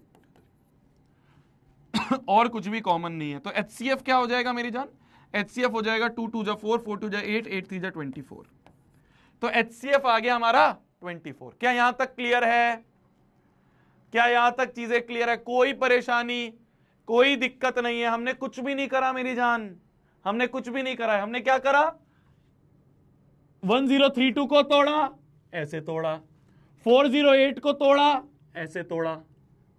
[SPEAKER 1] और कुछ भी कॉमन नहीं है। तो HCF क्या हो जाएगा मेरी जान? HCF हो जाएगा 2 2 जा 4, 4 2 जा 8, 8 3 जा 24। तो HCF आ गया हमारा 24। क्या यहां तक क्लियर है? क्या यहां तक चीजें क्लियर है? कोई परेशानी, कोई दिक्कत नहीं है? हमने कुछ भी नहीं करा मेरी जान, हमने कुछ भी नहीं करा है। हमने क्या करा? 1032 को तोड़ा, ऐसे तोड़ा, 408 को तोड़ा, ऐसे तोड़ा,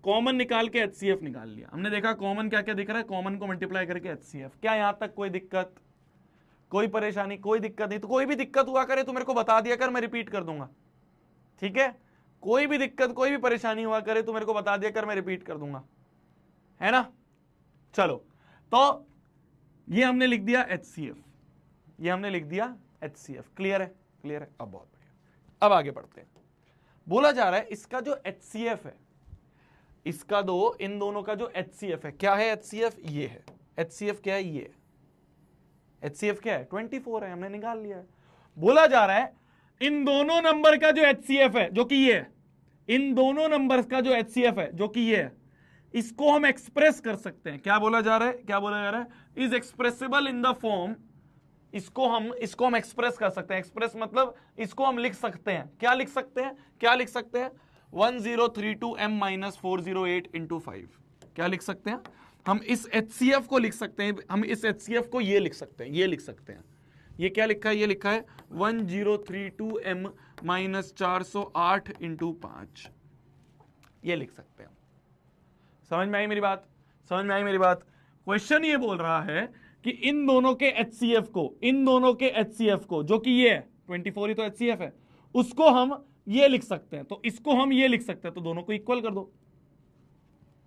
[SPEAKER 1] कॉमन निकाल के HCF निकाल लिया। हमने देखा कॉमन क्या क्या दिख रहा है, कॉमन को मल्टीप्लाई करके HCF। क्या यहां तक कोई दिक्कत, कोई परेशानी? कोई दिक्कत नहीं। तो कोई भी दिक्कत हुआ करे तो मेरे को बता दिया कर, मैं रिपीट कर दूंगा। ठीक है, कोई भी दिक्कत, कोई भी परेशानी हुआ करे तो मेरे को बता दिया कर, मैं रिपीट कर दूंगा, है ना? चलो, तो ये हमने लिख दिया HCF, ये हमने लिख दिया HCF। क्लियर है? क्लियर है। अब बहुत बढ़िया, अब आगे बढ़ते हैं। बोला जा रहा है इसका जो HCF है, इसका दो, इन दोनों का जो HCF है, क्या है HCF? ये है HCF। क्या है? ये है HCF। क्या है? 24 है, हमने निकाल लिया है। बोला जा रहा है इन दोनों नंबर का जो HCF है, जो कि ये है, इन दोनों नंबर्स का जो HCF है, जो कि ये है, इसको हम एक्सप्रेस कर सकते हैं। क्या बोला जा रहा है? क्या बोला जा रहा है? Is expressible in the form, इसको हम एक्सप्रेस कर सकते हैं। एक्सप्रेस मतलब इसको हम लिख सकते हैं। क्या लिख सकते हैं? क्या लिख सकते हैं? 1032m minus 408 into 5। क्या लिख सकते हैं? हम इस HCF को लिख सकते हैं, हम इस HCF को ये लिख सकते हैं, ये लिख सकते हैं। ये क्या लिखा है? ये लिखा है 1032m माइनस 408 इंटू 5, ये लिख सकते हैं। समझ में आई मेरी बात? समझ में आई मेरी बात? क्वेश्चन ये बोल रहा है कि इन दोनों के HCF को, इन दोनों के HCF को, जो कि ये है 24 ही तो HCF है, उसको हम ये लिख सकते हैं। तो इसको हम ये लिख सकते हैं, तो दोनों को इक्वल कर दो।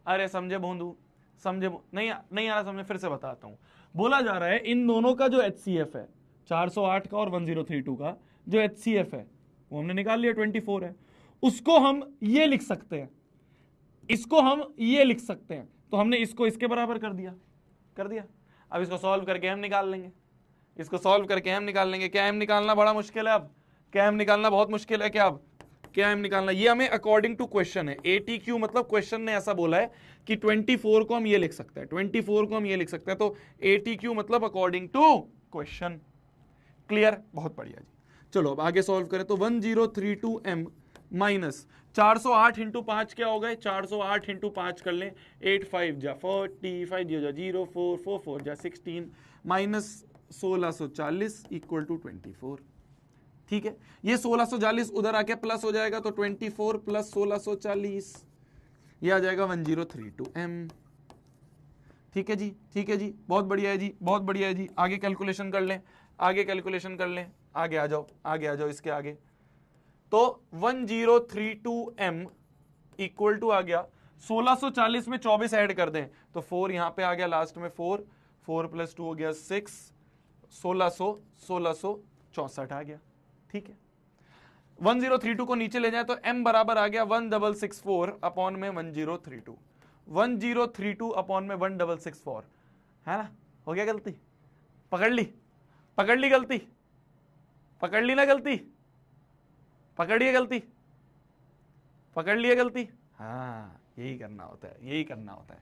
[SPEAKER 1] अरे समझे भोंदू? समझे? नहीं आ रहा समझे? फिर से बताता हूं। बोला जा रहा है इन दोनों का जो HCF है, 408 का और 1032 का जो HCF है, वो हमने निकाल लिया, 24 है। उसको हम ये लिख सकते हैं, इसको हम ये लिख सकते हैं। तो हमने इसको इसके बराबर कर दिया, कर दिया। अब इसको सॉल्व करके हम निकाल लेंगे, इसको सॉल्व करके m निकाल लेंगे। क्या m निकालना बड़ा मुश्किल है? अब क्या m निकालना बहुत मुश्किल है क्या? अब क्या m निकालना, ये हमें अकॉर्डिंग टू क्वेश्चन है। ATQ मतलब क्वेश्चन ने ऐसा बोला है कि 24 को हम ये लिख सकते हैं, 24 को हम ये लिख सकते हैं, तो ATQ मतलब अकॉर्डिंग टू क्वेश्चन। क्लियर? बहुत बढ़िया जी। चलो अब आगे सॉल्व करें। तो 1032m माइनस 408 इंटू 5 क्या हो गए? 408 इंटू 5 कर लें, 8 5 जा 40, 5 जा 0, 4 4 4 जा 16 माइनस 1640 इक्वल टू 24। ठीक है, ये 1640 उधर आके प्लस हो जाएगा, तो 24 प्लस 1640 ये आ जाएगा 1032m। ठीक है जी, ठीक है जी, बहुत बढ़िया है जी, बहुत बढ़िया है जी। आगे कैलकुलेशन कर लें, आगे कैलकुलेशन कर लें, आगे आ जाओ, आगे आ जाओ, इसके आगे। तो 1032m इक्वल टू आ गया 1640 में 24 ऐड कर दें तो 4 यहां पे आ गया लास्ट में, 4 4 प्लस 2 हो गया 6, 1664 आ गया। ठीक है, 1032 को नीचे ले जाए तो m बराबर आ गया 1664 अपॉन में 1032, 1032 अपॉन में 1664, है ना? हो गया गलती? पकड़ ली, पकड़ ली गलती, पकड़ ली ना गलती, पकड़िए गलती, पकड़ लिए गलती। हाँ, यही करना होता है, यही करना होता है।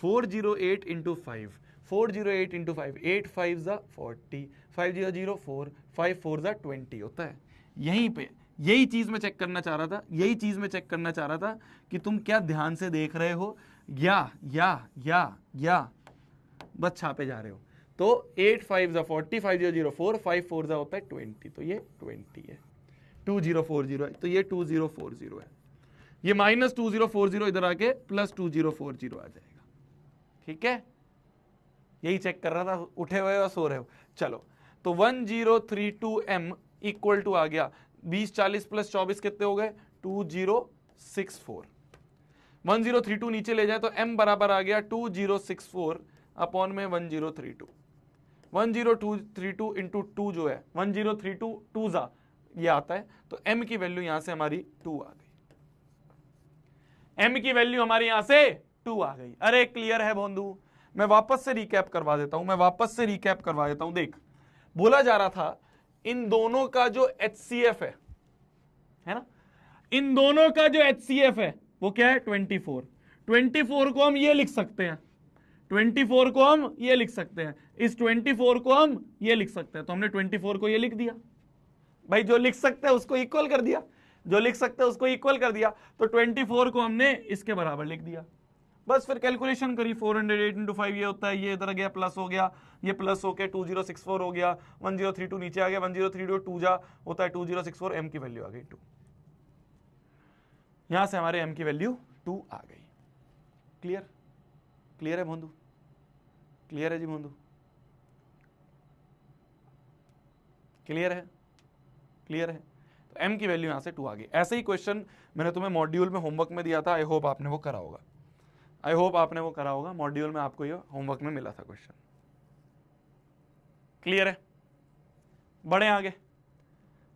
[SPEAKER 1] 408 इंटू 5, 408 इंटू 5, 8 5 जा 40, 5 0 0 4, 5 4 जा 20 होता है। यहीं पे यही चीज मैं चेक करना चाह रहा था, यही चीज मैं चेक करना चाह रहा था कि तुम क्या ध्यान से देख रहे हो या बस छापे जा रहे हो। तो 8 5 जा 40, 5 0 0 4, 5 4 जा होता है 20, तो ये 20 है। 2040 है, तो ये 2040 है। ये माइनस 2040 इधर आके प्लस 2040 आ जाएगा। ठीक है, यही चेक कर रहा था, उठे हुए और सो रहे हो। चलो, तो 1032m इक्वल टू आ गया 20 40 प्लस 24 कितने हो गए? 2064। 1032 नीचे ले जाए तो m बराबर आ गया 2064 अपॉन में 1032। 1032 इंटू 2 जो है 1032 2 जा ये आता है, तो m की वैल्यू यहां से हमारी 2 आ गई। m की वैल्यू हमारी यहां से 2 आ गई। अरे क्लियर है बंधु? मैं वापस से रिकैप करवा देता हूं, देख, बोला जा रहा था इन दोनों का जो HCF है ना, इन दोनों का जो HCF है वो क्या है? 24। 24 को हम ये लिख सकते हैं, 24 को हम ये लिख सकते हैं, इस 24 को हम ये लिख सकते हैं, तो हमने 24 को ये लिख दिया भाई, जो लिख सकते हैं उसको इक्वल कर दिया, जो लिख सकते हैं उसको इक्वल कर दिया, तो 24 को हमने इसके बराबर लिख दिया। बस फिर कैलकुलेशन करी, 408 इंटू 5 ये होता है, ये इधर गया प्लस हो गया, ये प्लस होके 2064 हो गया, 1032 नीचे आ गया, 1032 2 जा होता है 2064, m की वैल्यू आ गई 2। यहां से हमारे m की वैल्यू 2 आ गई। क्लियर? क्लियर है भोंदू? क्लियर है जी भोंदू? क्लियर है? क्लियर है? तो m की वैल्यू यहां से 2 आ गई। ऐसे ही क्वेश्चन मैंने तुम्हें मॉड्यूल में होमवर्क में दिया था, आई होप आपने वो करा होगा, आई होप आपने वो करा होगा। मॉड्यूल में आपको ये होमवर्क में मिला था क्वेश्चन। क्लियर है? बढ़े आगे,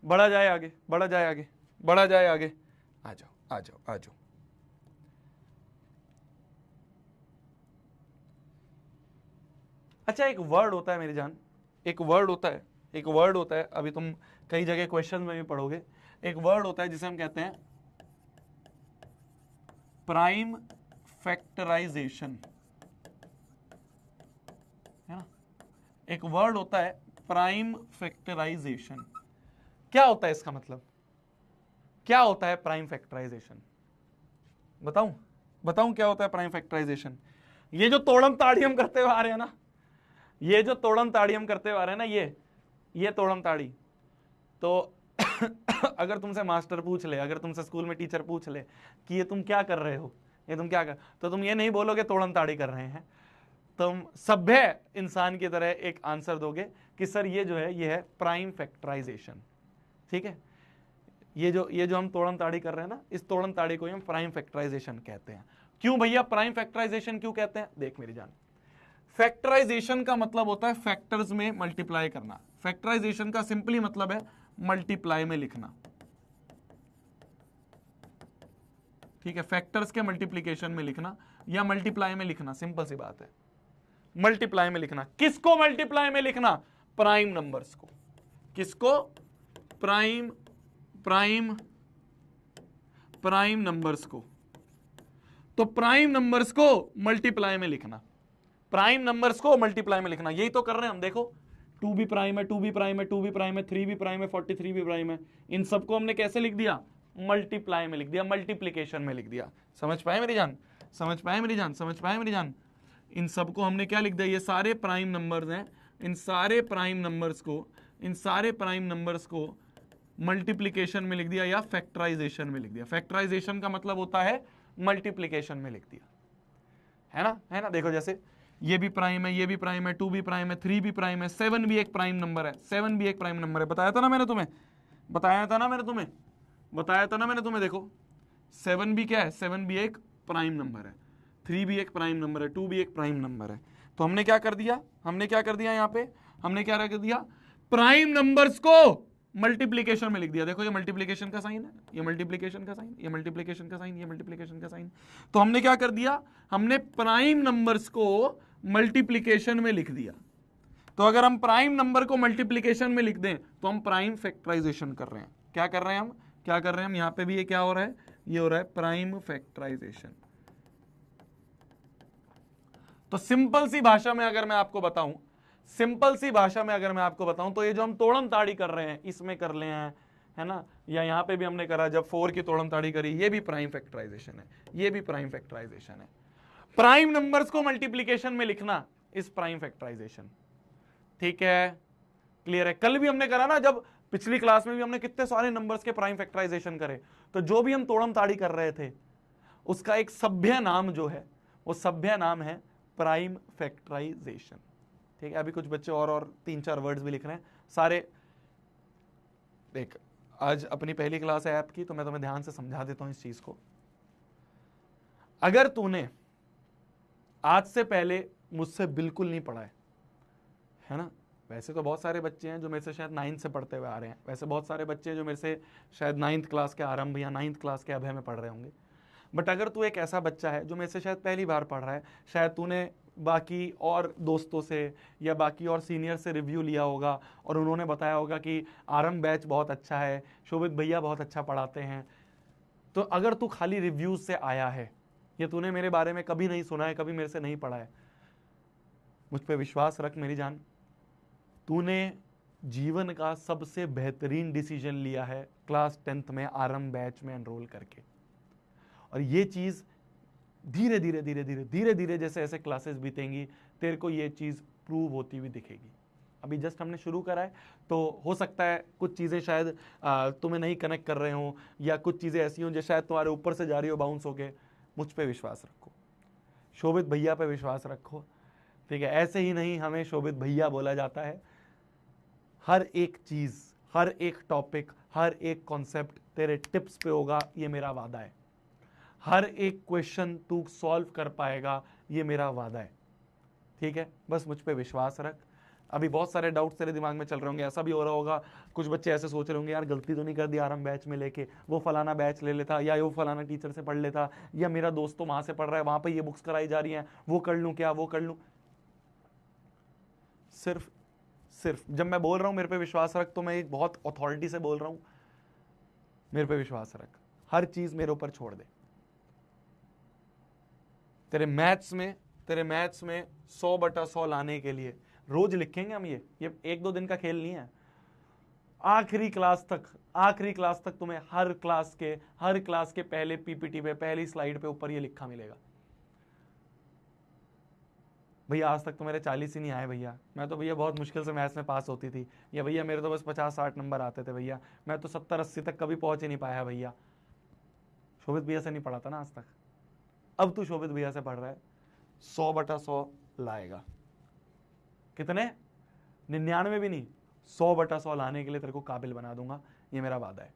[SPEAKER 1] बढ़ा जाए आगे, बढ़ा जाए आगे, बढ़ा जाए आगे। आ जाओ, आ जाओ, आ जाओ। अच्छा, एक वर्ड होता है मेरी जान, एक वर्ड होता है, एक वर्ड होता है, अभी तुम कई जगह क्वेश्चन में भी पढ़ोगे। एक वर्ड होता है जिसे हम कहते हैं प्राइम फैक्टराइजेशन, है ना? एक वर्ड होता है प्राइम फैक्टराइजेशन। क्या होता है इसका मतलब? क्या होता है प्राइम फैक्टराइजेशन? बताऊं? बताऊं क्या होता है प्राइम फैक्टराइजेशन? ये जो तोड़म ताड़ी हम करते हुए आ रहे हैं ना, ये जो तोड़म ताड़ी हम करते हुए आ रहे हैं ना, ये तोड़म ताड़ी, तो अगर तुमसे मास्टर पूछ ले, अगर तुमसे स्कूल में टीचर पूछ ले कि ये तुम क्या कर रहे हो, ये तुम क्या कर, तो तुम ये नहीं बोलोगे तोड़म ताड़ी कर रहे हैं, तुम सभ्य इंसान की तरह एक आंसर दोगे कि सर ये जो है ये है प्राइम फैक्टराइजेशन। ठीक है, ये जो हम तोड़म ताड़ी कर रहे हैं ना, इस तोड़म ताड़ी को हम प्राइम फैक्टराइजेशन कहते हैं। क्यों भैया प्राइम फैक्टराइजेशन क्यों कहते हैं? देख मेरी जान, फैक्टराइजेशन का मतलब होता है फैक्टर्स में मल्टीप्लाई करना। फैक्टराइजेशन का सिंपली मतलब है मल्टीप्लाई में लिखना। ठीक है, फैक्टर्स के मल्टीप्लीकेशन में लिखना या मल्टीप्लाई में लिखना, सिंपल सी बात है, मल्टीप्लाई में लिखना। किसको मल्टीप्लाई में लिखना? प्राइम नंबर्स को। किसको? प्राइम प्राइम प्राइम नंबर्स को। तो प्राइम नंबर्स को मल्टीप्लाई में लिखना, प्राइम नंबर्स को मल्टीप्लाई में लिखना। यही तो कर रहे हैं हम। देखो 2 भी प्राइम है, 2 भी प्राइम है, 2 भी प्राइम है, 3 भी प्राइम है, 43 भी प्राइम है। इन सबको हमने कैसे लिख दिया? मल्टीप्लाई में लिख दिया, मल्टीप्लीकेशन में लिख दिया। समझ पाए मेरी जान? समझ पाए मेरी जान? समझ पाए मेरी जान? इन सबको हमने क्या लिख दिया? ये सारे प्राइम नंबर्स हैं, इन सारे प्राइम नंबर्स को मल्टीप्लीकेशन में लिख दिया या फैक्टराइजेशन में लिख दिया। फैक्टराइजेशन का मतलब होता है मल्टीप्लीकेशन में लिख दिया, है ना? है ना? देखो जैसे ये भी प्राइम है, ये भी प्राइम है, 2 भी प्राइम है, 3 भी प्राइम है, 7 भी एक प्राइम नंबर है, 7 भी एक प्राइम नंबर है। बताया था ना मैंने तुम्हें, देखो 7 भी क्या है? 7 भी एक प्राइम नंबर है, 3 भी एक प्राइम नंबर है, 2 भी एक प्राइम नंबर है। तो हमने क्या कर दिया? यहाँ पे हमने क्या कर दिया? प्राइम नंबर्स को मल्टीप्लीकेशन में लिख दिया। देखो ये मल्टीप्लीकेशन का साइन है, ये मल्टीप्लीकेशन का साइन, ये मल्टीप्लीकेशन का साइन, ये मल्टीप्लीकेशन का साइन। तो हमने क्या कर दिया? हमने प्राइम नंबर्स को मल्टीप्लीकेशन में लिख दिया। तो अगर हम प्राइम नंबर को मल्टीप्लीकेशन में लिख दें तो हम प्राइम फैक्टराइजेशन कर रहे हैं। क्या कर रहे हैं हम? यहां पे भी ये क्या हो रहा है? ये हो रहा है प्राइम फैक्टराइजेशन। तो सिंपल सी भाषा में अगर मैं आपको बताऊं तो ये जो हम तोड़म ताड़ी कर रहे हैं इसमें कर ले हैं, है ना? या यहां पे भी हमने करा, जब 4 की तोड़म ताड़ी करी, ये भी प्राइम फैक्टराइजेशन है, प्राइम नंबर्स को मल्टीप्लीकेशन में लिखना इस प्राइम फैक्टराइजेशन। ठीक है? क्लियर है? कल भी हमने करा ना, जब पिछली क्लास में भी हमने कितने सारे नंबर्स के प्राइम फैक्टराइजेशन करे। तो जो भी हम तोड़म ताड़ी कर रहे थे उसका एक सभ्य नाम जो है, वो सभ्य नाम है प्राइम फैक्टराइजेशन। ठीक है? अभी कुछ बच्चे और 3-4 वर्ड्स भी लिख रहे हैं सारे। देख, आज अपनी पहली क्लास है ऐप की, तो मैं तुम्हें ध्यान से समझा देता हूं इस चीज को। अगर तूने आज से पहले मुझसे बिल्कुल नहीं पढ़ा है ना? वैसे तो बहुत सारे बच्चे हैं जो मेरे से शायद 9th से पढ़ते हुए आ रहे हैं, वैसे बहुत सारे बच्चे हैं जो मेरे से शायद 9th क्लास के आरंभ या 9th क्लास के अभय में पढ़ रहे होंगे। बट अगर तू एक ऐसा बच्चा है जो मेरे से शायद पहली बार पढ़ रहा है, शायद तूने बाकी और दोस्तों से या बाकी और सीनियर से रिव्यू लिया होगा और उन्होंने बताया होगा कि आरंभ बैच बहुत अच्छा है, शोभित भैया बहुत अच्छा पढ़ाते हैं। तो अगर तू खाली रिव्यूज से आया है, ये तूने मेरे बारे में कभी नहीं सुना है, कभी मेरे से नहीं पढ़ा है, मुझ पे विश्वास रख मेरी जान, तूने जीवन का सबसे बेहतरीन डिसीजन लिया है क्लास 10th में आरंभ बैच में एनरोल करके। और ये चीज धीरे धीरे जैसे ऐसे क्लासेस बीतेंगी तेरे को ये चीज प्रूव होती हुई दिखेगी। अभी जस्ट हमने शुरू करा है, तो हो सकता है कुछ चीजें शायद तुम्हें नहीं कनेक्ट कर रहे हो, या कुछ चीजें ऐसी हों जो शायद तुम्हारे ऊपर से जा रही हो बाउंस होके। मुझ पे विश्वास रखो, शोभित भैया पे विश्वास रखो। ठीक है? ऐसे ही नहीं हमें शोभित भैया बोला जाता है। हर एक चीज, हर एक टॉपिक, हर एक कॉन्सेप्ट तेरे टिप्स पे होगा, ये मेरा वादा है। हर एक क्वेश्चन तू सॉल्व कर पाएगा, ये मेरा वादा है। ठीक है? बस मुझ पे विश्वास रख। अभी बहुत सारे डाउट्स तेरे दिमाग में चल रहे होंगे, ऐसा भी हो रहा होगा, कुछ बच्चे ऐसे सोच रहे होंगे यार गलती तो नहीं कर दी आरंभ बैच में लेके, वो फलाना बैच ले लेता, या वो फलाना टीचर से पढ़ लेता, या मेरा दोस्त तो वहां से पढ़ रहा है, वहां पे ये बुक्स कराई जा रही हैं, वो कर लूं क्या, वो कर लूं। सिर्फ जब मैं बोल रहा हूं मेरे पे विश्वास रख, तो मैं एक बहुत अथॉरिटी से बोल रहा हूं, मेरे पे विश्वास रख, हर चीज मेरे ऊपर छोड़ दे। तेरे मैथ्स में 100/100 लाने के लिए रोज लिखेंगे हम। ये 1-2 दिन का खेल नहीं है। आखिरी क्लास तक तुम्हें हर क्लास के पहले पीपीटी पे, पहली स्लाइड पे ऊपर ये लिखा मिलेगा, भैया आज तक तो मेरे 40 ही नहीं आए भैया, मैं तो भैया बहुत मुश्किल से मैथ्स में पास होती थी, या भैया मेरे तो बस 50-60 नंबर आते थे भैया, मैं तो 70-80 तक कभी पहुंच ही नहीं पाया भैया। शोभित भैया से नहीं पढ़ा था ना आज तक, अब तू शोभित भैया से पढ़ रहा है, 100/100 लाएगा। कितने? 99 भी नहीं, 100/100 लाने के लिए तेरे को काबिल बना दूंगा, ये मेरा वादा है।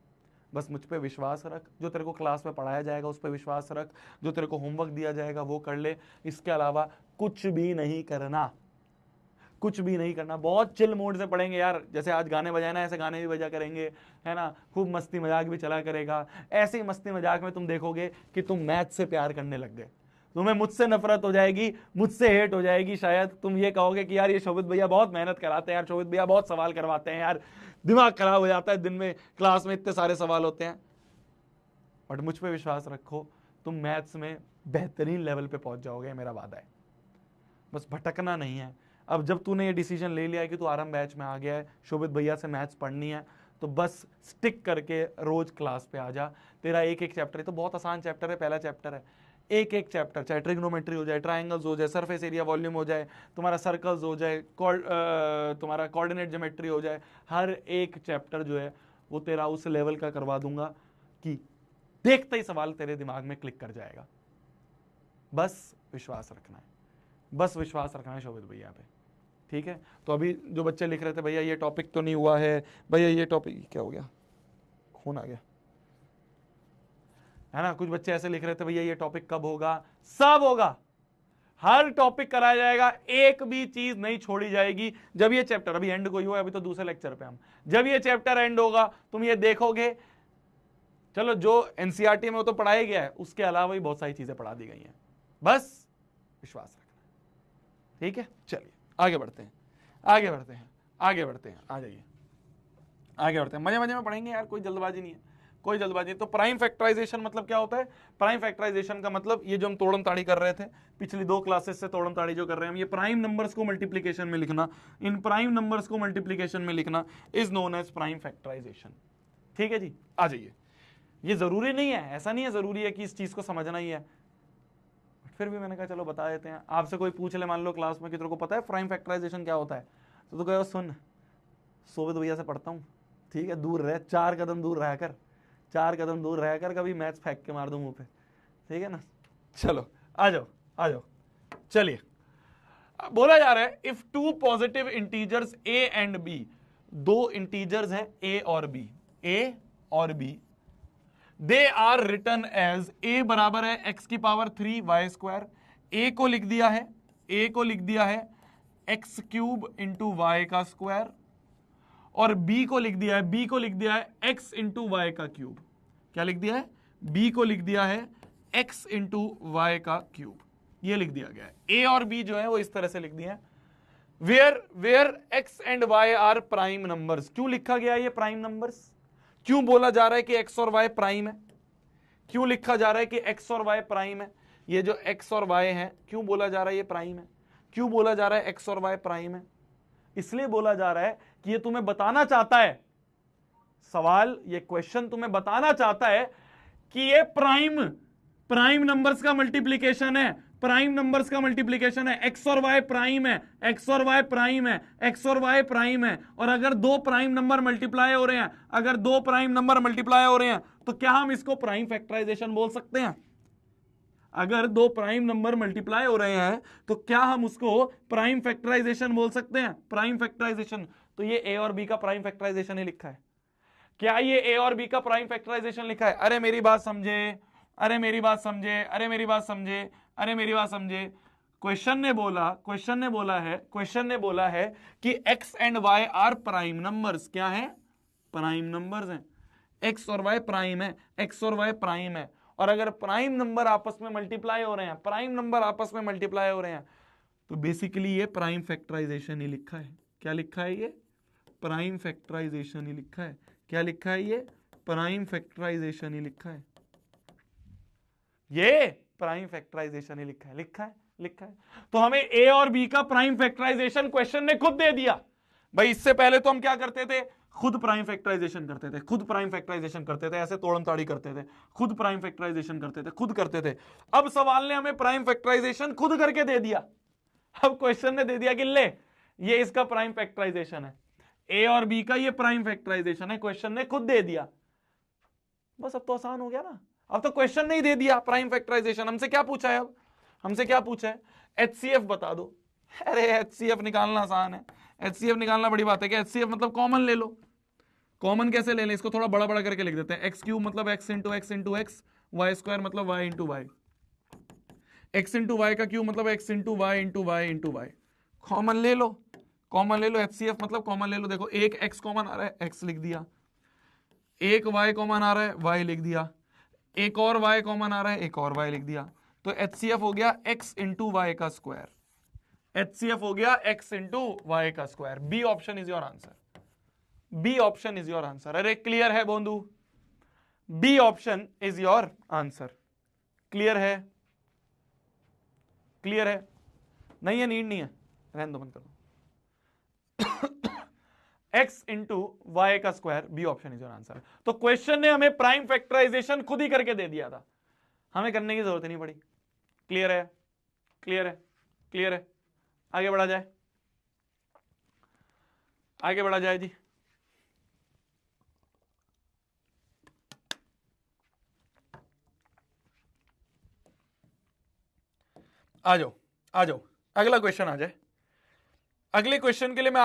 [SPEAKER 1] बस मुझ पे विश्वास रख, जो तेरे को क्लास में पढ़ाया जाएगा उस पे विश्वास रख, जो तेरे को होमवर्क दिया जाएगा वो कर ले, इसके अलावा कुछ भी नहीं करना, बहुत चिल मोड से पढ़ेंगे यार। जैसे आज गाने बजाना है, ऐसे गाने भी बजा करेंगे, है ना? खूब मस्ती मजाक भी चला करेगा। ऐसे ही मस्ती मजाक में तुम देखोगे कि तुम मैथ से प्यार करने लग गए, तुम्हें मुझसे नफरत हो जाएगी, मुझसे हेट हो जाएगी, शायद तुम ये कहोगे कि यार ये शोभित भैया बहुत मेहनत कराते हैं यार, शोभित भैया बहुत सवाल करवाते हैं यार, दिमाग खराब हो जाता है दिन में, क्लास में इतने सारे सवाल होते हैं। बट मुझ पे विश्वास रखो, तुम मैथ्स में बेहतरीन लेवल पे पहुंच जाओगे, मेरा वादा है। बस भटकना नहीं है। अब जब तूने ये डिसीजन ले लिया है कि तू आराम बैच में आ गया है, शोभित भैया से मैथ्स पढ़नी है, तो बस स्टिक करके रोज क्लास पे आ जा। तेरा एक एक चैप्टर है, तो बहुत आसान चैप्टर है, पहला चैप्टर है, एक एक चैप्टर, चाहे ट्रिग्नोमेट्री हो जाए, ट्राइंगल्स हो जाए, सरफेस एरिया वॉल्यूम हो जाए, तुम्हारा सर्कल्स हो जाए, तुम्हारा कोऑर्डिनेट ज्योमेट्री हो जाए, हर एक चैप्टर जो है वो तेरा उस लेवल का करवा दूंगा कि देखते ही सवाल तेरे दिमाग में क्लिक कर जाएगा। बस विश्वास रखना है, बस विश्वास रखना है शोभित भैया पे, ठीक है। तो अभी जो बच्चे लिख रहे थे भैया ये टॉपिक तो नहीं हुआ है, भैया ये टॉपिक क्या हो गया, खून आ गया है ना। कुछ बच्चे ऐसे लिख रहे थे भैया ये टॉपिक कब होगा, सब होगा, हर टॉपिक कराया जाएगा, एक भी चीज नहीं छोड़ी जाएगी। जब ये चैप्टर अभी एंड कोई हुआ, अभी तो दूसरे लेक्चर पे हम, जब ये चैप्टर एंड होगा तुम ये देखोगे, चलो जो एनसीईआरटी में वो तो पढ़ाया गया है, उसके अलावा भी बहुत सारी चीजें पढ़ा दी गई हैं, बस विश्वास रखना, ठीक है। चलिए आगे बढ़ते हैं, आगे बढ़ते हैं, आगे बढ़ते हैं, आ जाइए आगे बढ़ते हैं, मजे मजे में पढ़ेंगे यार, कोई जल्दबाजी नहीं है, कोई जल्दबाजी। तो प्राइम फैक्टराइजेशन मतलब क्या होता है, प्राइम फैक्टराइजेशन का मतलब ये जो हम तोड़म ताड़ी कर रहे थे पिछली 2 क्लासेस से, तोड़म ताड़ी जो कर रहे हैं हम, ये प्राइम नंबर्स को मल्टीप्लीकेशन में लिखना, इन प्राइम नंबर्स को मल्टीप्लीकेशन में लिखना is known as prime factorisation, ठीक है जी। आ जाइए, ये जरूरी नहीं है, ऐसा नहीं है जरूरी है कि इस चीज को समझना ही है, फिर भी मैंने कहा चलो बता देते हैं। आपसे कोई पूछ ले मान लो क्लास में कि तेरे को पता है प्राइम फैक्टराइजेशन क्या होता है, तो तू कहे सुन शोभित भैया से पढ़ता हूँ, ठीक है, दूर रह, 4 कदम दूर रह कर, 4 कदम दूर रह कर, कभी मैथ्स फेंक के मार दूं मुंह पे, ठीक है ना। चलो आ जाओ, आ जाओ, चलिए। बोला जा रहा है if 2 positive integers a and b, 2 integers हैं a और b, a और b, they are written as a बराबर है x की पावर 3 y स्क्वायर, a को लिख दिया है, a को लिख दिया है x क्यूब इंटू वाई का स्क्वायर, और b को लिख दिया है, b को लिख दिया है x इंटू वाई का क्यूब। क्या लिख दिया है, b को लिख दिया है x इंटू वाई का क्यूब, ये लिख दिया गया है। a और b जो है वो इस तरह से लिख दिया है, where x and y are prime numbers. क्यों लिखा गया ये प्राइम नंबर्स, क्यों बोला जा रहा है कि x और y प्राइम है, क्यों लिखा जा रहा है कि x और y प्राइम है, ये जो x और y है क्यों बोला जा रहा है ये प्राइम है, क्यों बोला जा रहा है x और y प्राइम है, इसलिए बोला जा रहा है कि ये तुम्हें बताना चाहता है, सवाल ये क्वेश्चन तुम्हें बताना चाहता है कि ये प्राइम नंबर्स का मल्टीप्लीकेशन है, प्राइम नंबर्स का मल्टीप्लीकेशन है, x और y प्राइम है, x और y प्राइम है, x और y प्राइम है। और अगर 2 प्राइम नंबर मल्टीप्लाई हो रहे हैं, अगर 2 प्राइम नंबर मल्टीप्लाई हो रहे हैं, तो क्या हम इसको प्राइम फैक्टराइजेशन बोल सकते हैं। अगर 2 प्राइम नंबर मल्टीप्लाई हो रहे हैं तो क्या हम उसको प्राइम फैक्टराइजेशन बोल सकते हैं, प्राइम फैक्टराइजेशन। तो ये a और b का प्राइम फैक्टराइजेशन ही लिखा है, क्या ये a और b का प्राइम फैक्टराइजेशन लिखा है। अरे मेरी बात समझे, अरे मेरी बात समझे, अरे मेरी बात समझे, अरे मेरी बात समझे। क्वेश्चन ने बोला है कि x and y are prime numbers. क्या है, प्राइम नंबर्स हैं, x और y प्राइम है, x और y प्राइम है। और अगर प्राइम नंबर आपस में मल्टीप्लाई हो रहे हैं, प्राइम नंबर आपस में मल्टीप्लाई हो रहे हैं, तो बेसिकली ये प्राइम फैक्टराइजेशन ही लिखा है। क्या लिखा है, ये प्राइम फैक्टराइजेशन ही लिखा है। क्या लिखा है, ये प्राइम फैक्टराइजेशन ही लिखा है, ये प्राइम फैक्टराइजेशन ही लिखा है, लिखा है। तो हमें a और b का प्राइम फैक्टराइजेशन क्वेश्चन ने खुद दे दिया। भाई इससे पहले तो हम क्या करते थे, खुद प्राइम फैक्टराइजेशन करते थे, खुद प्राइम फैक्टराइजेशन करते थे, ऐसे तोड़म ताड़ी करते थे, खुद प्राइम फैक्टराइजेशन करते थे, खुद करते थे। अब सवाल ने हमें प्राइम फैक्टराइजेशन खुद करके दे दिया। अब क्वेश्चन ने दे दिया कि ले ये इसका प्राइम फैक्टराइजेशन है, a और b का ये प्राइम फैक्टराइजेशन है, क्वेश्चन ने खुद दे दिया। बस अब तो आसान हो गया ना, अब तो क्वेश्चन नहीं दे दिया प्राइम फैक्टराइजेशन। हमसे क्या पूछा है, अब हमसे क्या पूछा है, HCF बता दो। अरे HCF निकालना आसान है, HCF निकालना बड़ी बात है। क्या HCF मतलब कॉमन ले लो। कॉमन कैसे ले लें, इसको थोड़ा बड़ा बड़ा करके लिख देते हैं। एक्स क्यूब मतलब x into x into x, y square मतलब y into y, x into y का क्यूब मतलब x into y into y into y. Common ले लो, कॉमन ले लो। HCF मतलब कॉमन ले लो। देखो एक x कॉमन आ रहा है, x लिख दिया, एक y कॉमन आ रहा है, y लिख दिया, एक और y कॉमन आ रहा है, एक और y लिख दिया। तो HCF हो गया x इंटू वाई का स्क्वायर, HCF हो गया x इंटू वाई का square. B option is your answer, B option is your answer. अरे क्लियर है बोंदू, B option is your answer. Clear है, क्लियर है, नहीं है, नीड नहीं है, रहने दो, बंद कर दो। x इंटू वाई का square, B option is your answer. तो क्वेश्चन ने हमें प्राइम फैक्टराइजेशन खुद ही करके दे दिया था, हमें करने की जरूरत नहीं पड़ी। क्लियर है, क्लियर है, क्लियर है। आगे बढ़ा जाए, आगे बढ़ा जाए जी। आ जाओ, आ जाओ, अगला क्वेश्चन आ जाए। अगले क्वेश्चन के लिए मैं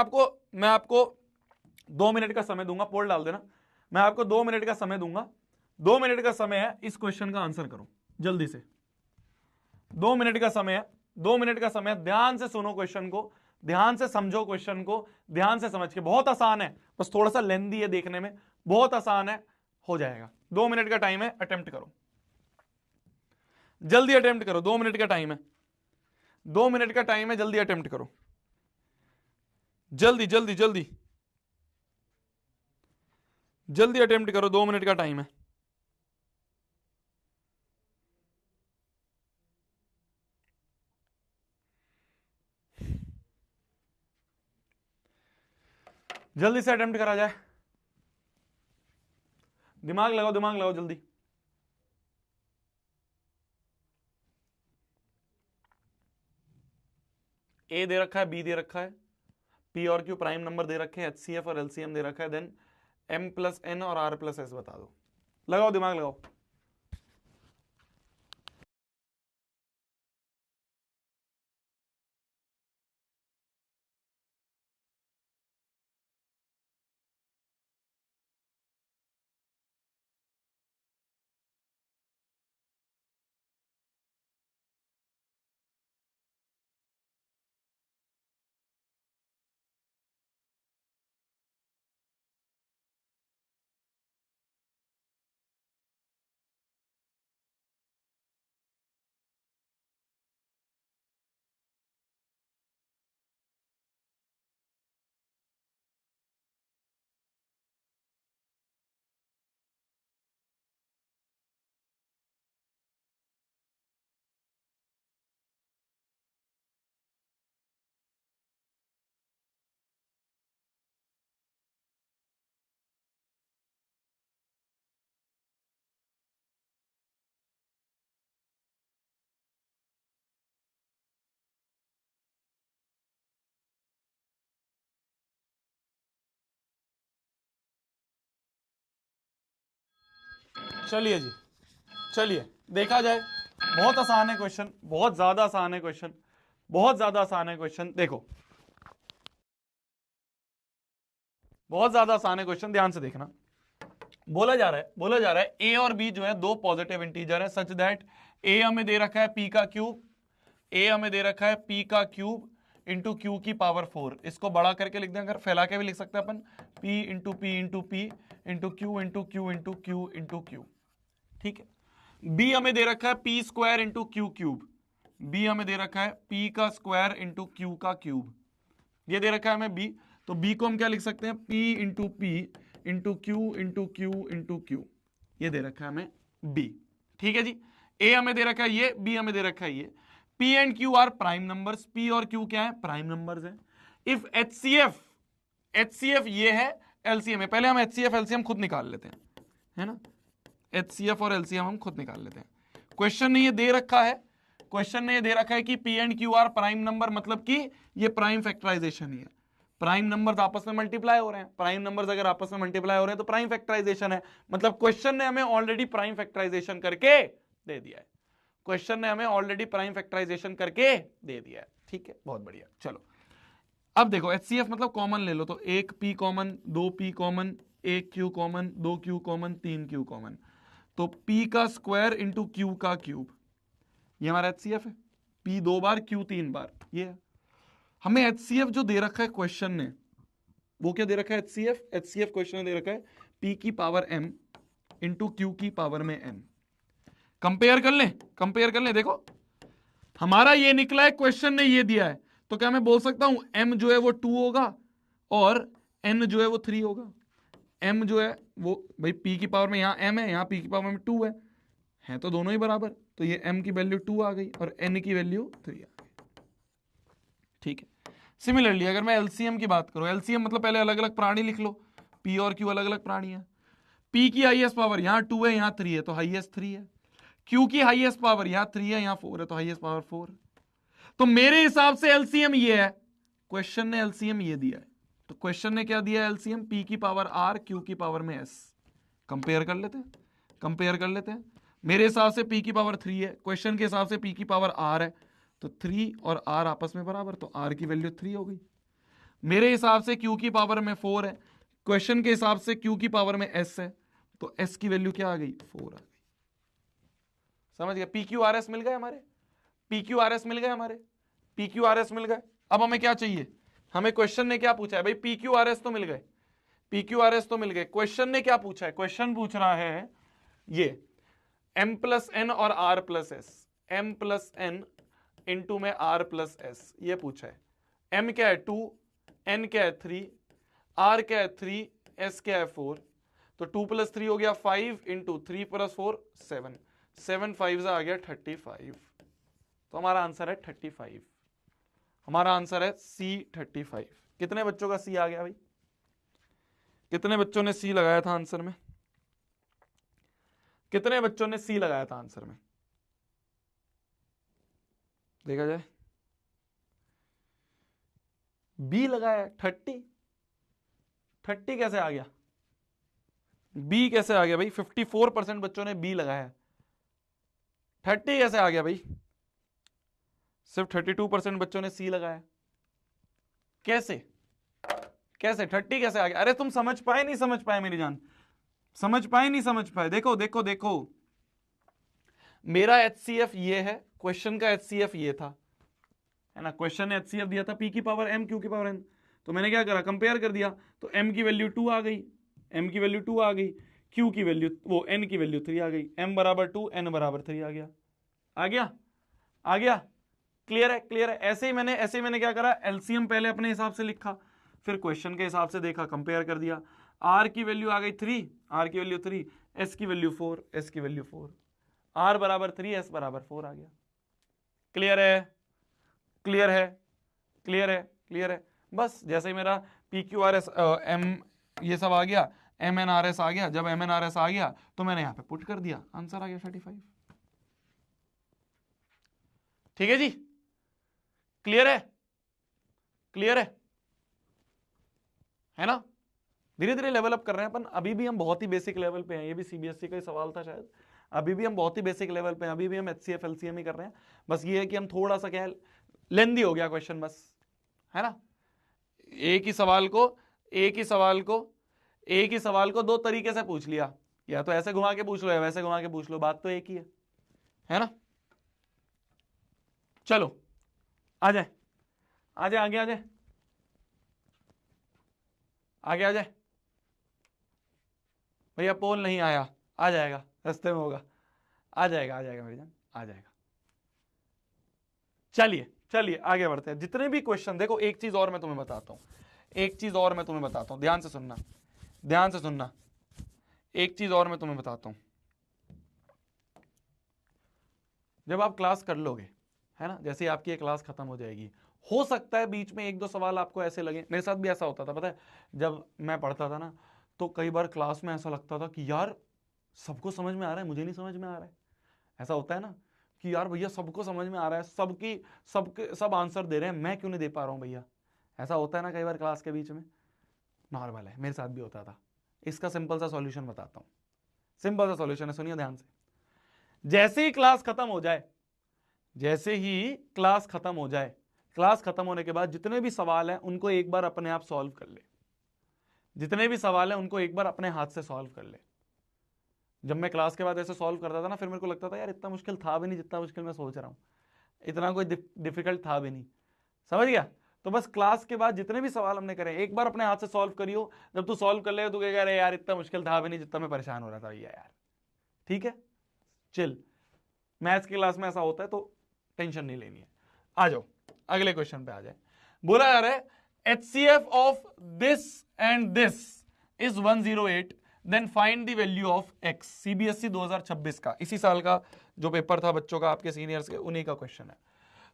[SPEAKER 1] आपको 2 मिनट का समय दूंगा, पोल डाल देना। मैं आपको 2 मिनट का समय दूंगा, 2 मिनट का समय है, इस क्वेश्चन का आंसर करो जल्दी से। 2 मिनट का समय है, 2 मिनट का समय, ध्यान से सुनो क्वेश्चन को, ध्यान से समझो क्वेश्चन को, ध्यान से समझ के। बहुत आसान है, बस थोड़ा सा लेंदी है देखने में, बहुत आसान है, हो जाएगा। 2 मिनट का टाइम है, अटेम्प्ट करो, जल्दी अटेम्प्ट करो। 2 मिनट का टाइम है, 2 मिनट का टाइम है, जल्दी अटेम्प्ट करो, जल्दी जल्दी जल्दी जल्दी अटेम्प्ट करो, 2 मिनट का टाइम है। जल्दी से अटेम्प्ट करा जाए, दिमाग लगाओ, दिमाग लगाओ जल्दी। ए दे रखा है, बी दे रखा है, पी और क्यू प्राइम नंबर दे रखे हैं, HCF और LCM दे रखा है, देन M प्लस N और R प्लस S बता दो। लगाओ दिमाग लगाओ। चलिए जी, चलिए देखा जाए। बहुत आसान है क्वेश्चन, बहुत ज्यादा आसान है क्वेश्चन, बहुत ज्यादा आसान है क्वेश्चन। देखो बहुत ज्यादा आसान है क्वेश्चन, ध्यान से देखना। बोला जा रहा है ए और बी जो है दो पॉजिटिव इंटीजर है, सच दैट ए हमें दे रखा है पी का क्यूब, ए हमें दे रखा है पी का क्यूब इंटू क्यू की पावर 4। इसको बड़ा करके लिख दें, अगर फैला के भी लिख सकते हैं अपन, p into p into p into q into q into q into q. ठीक है। बी हमें दे रखा है p square into q cube, B हमें दे रखा है पी का स्क्वायर इंटू क्यू का क्यूब, ये दे रखा है हमें बी। तो बी को हम क्या लिख सकते हैं, P into p into q into q into Q, ये दे रखा है हमें बी। ठीक है जी। ए हमें दे रखा है ये, बी हमें दे रखा है ये। P and Q R prime numbers, P और क्यू क्या है, प्राइम नंबर्स है। इफ HCF ये है, LCM है। पहले हम HCF LCM खुद निकाल लेते हैं, है ना। HCF और LCM हम खुद निकाल लेते हैं। क्वेश्चन ने ये दे रखा है, क्वेश्चन ने ये दे रखा है कि P and Q R prime number, मतलब कि ये प्राइम फैक्टराइजेशन ही है। प्राइम नंबर्स आपस में मल्टीप्लाई हो रहे हैं, प्राइम नंबर्स अगर आपस में मल्टीप्लाई हो रहे हैं तो प्राइम फैक्टराइजेशन है। मतलब क्वेश्चन ने हमें ऑलरेडी प्राइम फैक्टराइजेशन करके दे दिया है, क्वेश्चन ने हमें ऑलरेडी प्राइम फैक्टराइजेशन करके दे दिया है। ठीक है, बहुत बढ़िया। चलो अब देखो, HCF मतलब कॉमन ले लो, तो एक P कॉमन, दो P कॉमन, एक Q कॉमन, दो Q कॉमन, तीन Q कॉमन, तो P का स्क्वायर इंटू Q का क्यूब, ये हमारा HCF है। P 2 बार, Q 3 बार, ये है। हमें HCF जो दे रखा है क्वेश्चन ने, वो क्या दे रखा है, HCF क्वेश्चन ने दे रखा है P की पावर M इंटू Q की पावर में N। कंपेयर कर लें। देखो हमारा ये निकला है, क्वेश्चन ने ये दिया है, तो क्या मैं बोल सकता हूं m जो है वो 2 होगा और n जो है वो 3 होगा। m जो है वो भाई p की पावर में, यहां m है, यहां p की पावर में 2 है तो दोनों ही बराबर, तो ये m की वैल्यू 2 आ गई और n की वैल्यू 3 आ गई। ठीक है। सिमिलरली अगर मैं एलसीएम की बात करूं, एलसीएम मतलब पहले अलग अलग प्राणी लिख लो, p और q अलग अलग प्राणी है। p की हाईएस्ट पावर यहां 2 है, यहां 3 है, तो हाईएस्ट 3 है। q की हाईएस्ट पावर यहां 3 है, यहां 4 है, तो हाईएस्ट पावर 4। तो मेरे हिसाब से एलसीएम ये है, क्वेश्चन ने एलसीएम ये दिया है, तो क्वेश्चन ने क्या दिया है एलसीएम, p की पावर r, q की पावर में s। कंपेयर कर लेते हैं। मेरे हिसाब से p की पावर 3 है, क्वेश्चन के हिसाब से p की पावर r है, तो 3 और r आपस में बराबर, तो r की वैल्यू 3 हो गई। मेरे हिसाब से q की पावर में 4 है, क्वेश्चन के हिसाब से q की पावर में s है, तो s की वैल्यू क्या आ गई, 4 आ गई। समझ गया, PQRS मिल गए हमारे, PQRS मिल गए हमारे, PQRS मिल गए। अब हमें क्या चाहिए, हमें क्वेश्चन ने क्या पूछा है भाई, PQRS तो मिल गए, PQRS तो मिल गए। क्वेश्चन ने क्या पूछा है, क्वेश्चन पूछ रहा है ये m प्लस एन और r plus s, m plus n into में r प्लस एस, ये पूछा है। m क्या है 2, n क्या है 3, r क्या है 3, s क्या है 4, तो 2 प्लस 3 हो गया 5 इंटू 3 प्लस 4 7, 7 5 आ गया 35, तो हमारा आंसर है 35। हमारा आंसर है C35। कितने बच्चों का C आ गया भाई, कितने बच्चों ने C लगाया था आंसर में, कितने बच्चों ने C लगाया था आंसर में, देखा जाए। B लगाया 30, 30 कैसे आ गया, B कैसे आ गया भाई, 54% बच्चों ने B लगाया, 30 कैसे आ गया भाई, सिर्फ 32% बच्चों ने C लगाया। कैसे कैसे 30 कैसे आ गया, अरे तुम समझ पाए नहीं समझ पाए मेरी जान, समझ पाए नहीं समझ पाए। देखो देखो देखो, मेरा HCF ये है, क्वेश्चन का HCF ये था, है ना, क्वेश्चन ने HCF दिया था p की पावर m q की पावर n, तो मैंने क्या करा, कंपेयर कर दिया, तो m की वैल्यू 2 आ गई, m की वैल्यू 2 आ गई, q की वैल्यू वो n की वैल्यू 3 आ गई, m बराबर 2 n बराबर 3 आ गया, आ गया आ गया। क्लियर है, क्लियर है। ऐसे ही मैंने क्या करा, एलसीएम पहले अपने हिसाब से लिखा, फिर क्वेश्चन के हिसाब से देखा, कंपेयर कर दिया। r की वैल्यू आ गई 3, r की वैल्यू 3, s की वैल्यू 4, s की वैल्यू 4, r बराबर 3, s बराबर 4 आ गया। क्लियर है, क्लियर है, क्लियर है, क्लियर है। बस जैसे ही मेरा P Q R S M ये सब आ गया, एम एन आर एस आ गया, जब एम एन आर एस आ गया तो मैंने यहां पे पुट कर दिया, आंसर आ गया 35। ठीक है जी, क्लियर है, क्लियर है ना। धीरे धीरे लेवल अप कर रहे हैं अपन, अभी भी हम बहुत ही बेसिक लेवल पे हैं, ये भी सीबीएसई का ही सवाल था शायद, अभी भी हम बहुत ही बेसिक लेवल पे हैं, अभी भी हम एचसीएफ एलसीएम ही कर रहे हैं। बस ये है कि हम थोड़ा सा क्या है, लेंदी हो गया क्वेश्चन बस, है ना। एक ही सवाल को दो तरीके से पूछ लिया, या तो ऐसे घुमा के पूछ लो या वैसे घुमा के पूछ लो, बात तो एक ही है ना। चलो आ जाए, आ जाए, आगे आ जाए, आगे आ जाए। भैया पोल नहीं आया, आ जाएगा, रास्ते में होगा, आ जाएगा, आ जाएगा मेरी जान, आ जाएगा। चलिए चलिए आगे बढ़ते हैं। जितने भी क्वेश्चन, देखो एक चीज और मैं तुम्हें बताता हूं, एक चीज और मैं तुम्हें बताता हूं, ध्यान से सुनना, ध्यान से सुनना। एक चीज और मैं तुम्हें बताता हूं, जब आप क्लास कर लोगे, है ना, जैसे आपकी ये क्लास खत्म हो जाएगी, हो सकता है बीच में एक दो सवाल आपको ऐसे लगे, मेरे साथ भी ऐसा होता था, पता है जब मैं पढ़ता था ना, तो कई बार क्लास में ऐसा लगता था कि यार सबको समझ में आ रहा है, मुझे नहीं समझ में आ रहा है। ऐसा होता है ना कि यार भैया सबको समझ में आ रहा है, सबके सब आंसर दे रहे हैं, मैं क्यों नहीं दे पा रहा हूं भैया। ऐसा होता है ना कई बार क्लास के बीच में, नॉर्मल है, मेरे साथ भी होता था। इसका सिंपल सा सॉल्यूशन बताता हूं, सिंपल सा सॉल्यूशन है, सुनिए ध्यान से। जैसे ही क्लास खत्म हो जाए, जैसे ही क्लास खत्म हो जाए, क्लास खत्म होने के बाद जितने भी सवाल हैं उनको एक बार अपने आप सॉल्व कर ले, जितने भी सवाल हैं उनको एक बार अपने हाथ से सॉल्व कर ले। जब मैं क्लास के बाद ऐसे सॉल्व करता था ना, फिर मेरे को लगता था यार इतना मुश्किल था भी नहीं जितना मुश्किल मैं सोच रहा हूं, इतना कोई डिफिकल्ट था भी नहीं, समझ गया। तो बस क्लास के बाद जितने भी सवाल हमने करे, एक बार अपने हाथ से सॉल्व करियो, जब तू सॉल्व कर ले तो कहेगा अरे यार इतना मुश्किल था भी नहीं जितना मैं परेशान हो रहा था भैया यार। ठीक है, चिल। मैथ्स की क्लास में ऐसा होता है, तो टेंशन नहीं लेनी है। आ जाओ अगले क्वेश्चन पे आ जाए। बोला जा रहा है HCF of this and this is 108, then find the value of x। CBSE 2026 का, इसी साल का जो पेपर था बच्चों का, आपके सीनियर्स के, उन्हीं का क्वेश्चन है।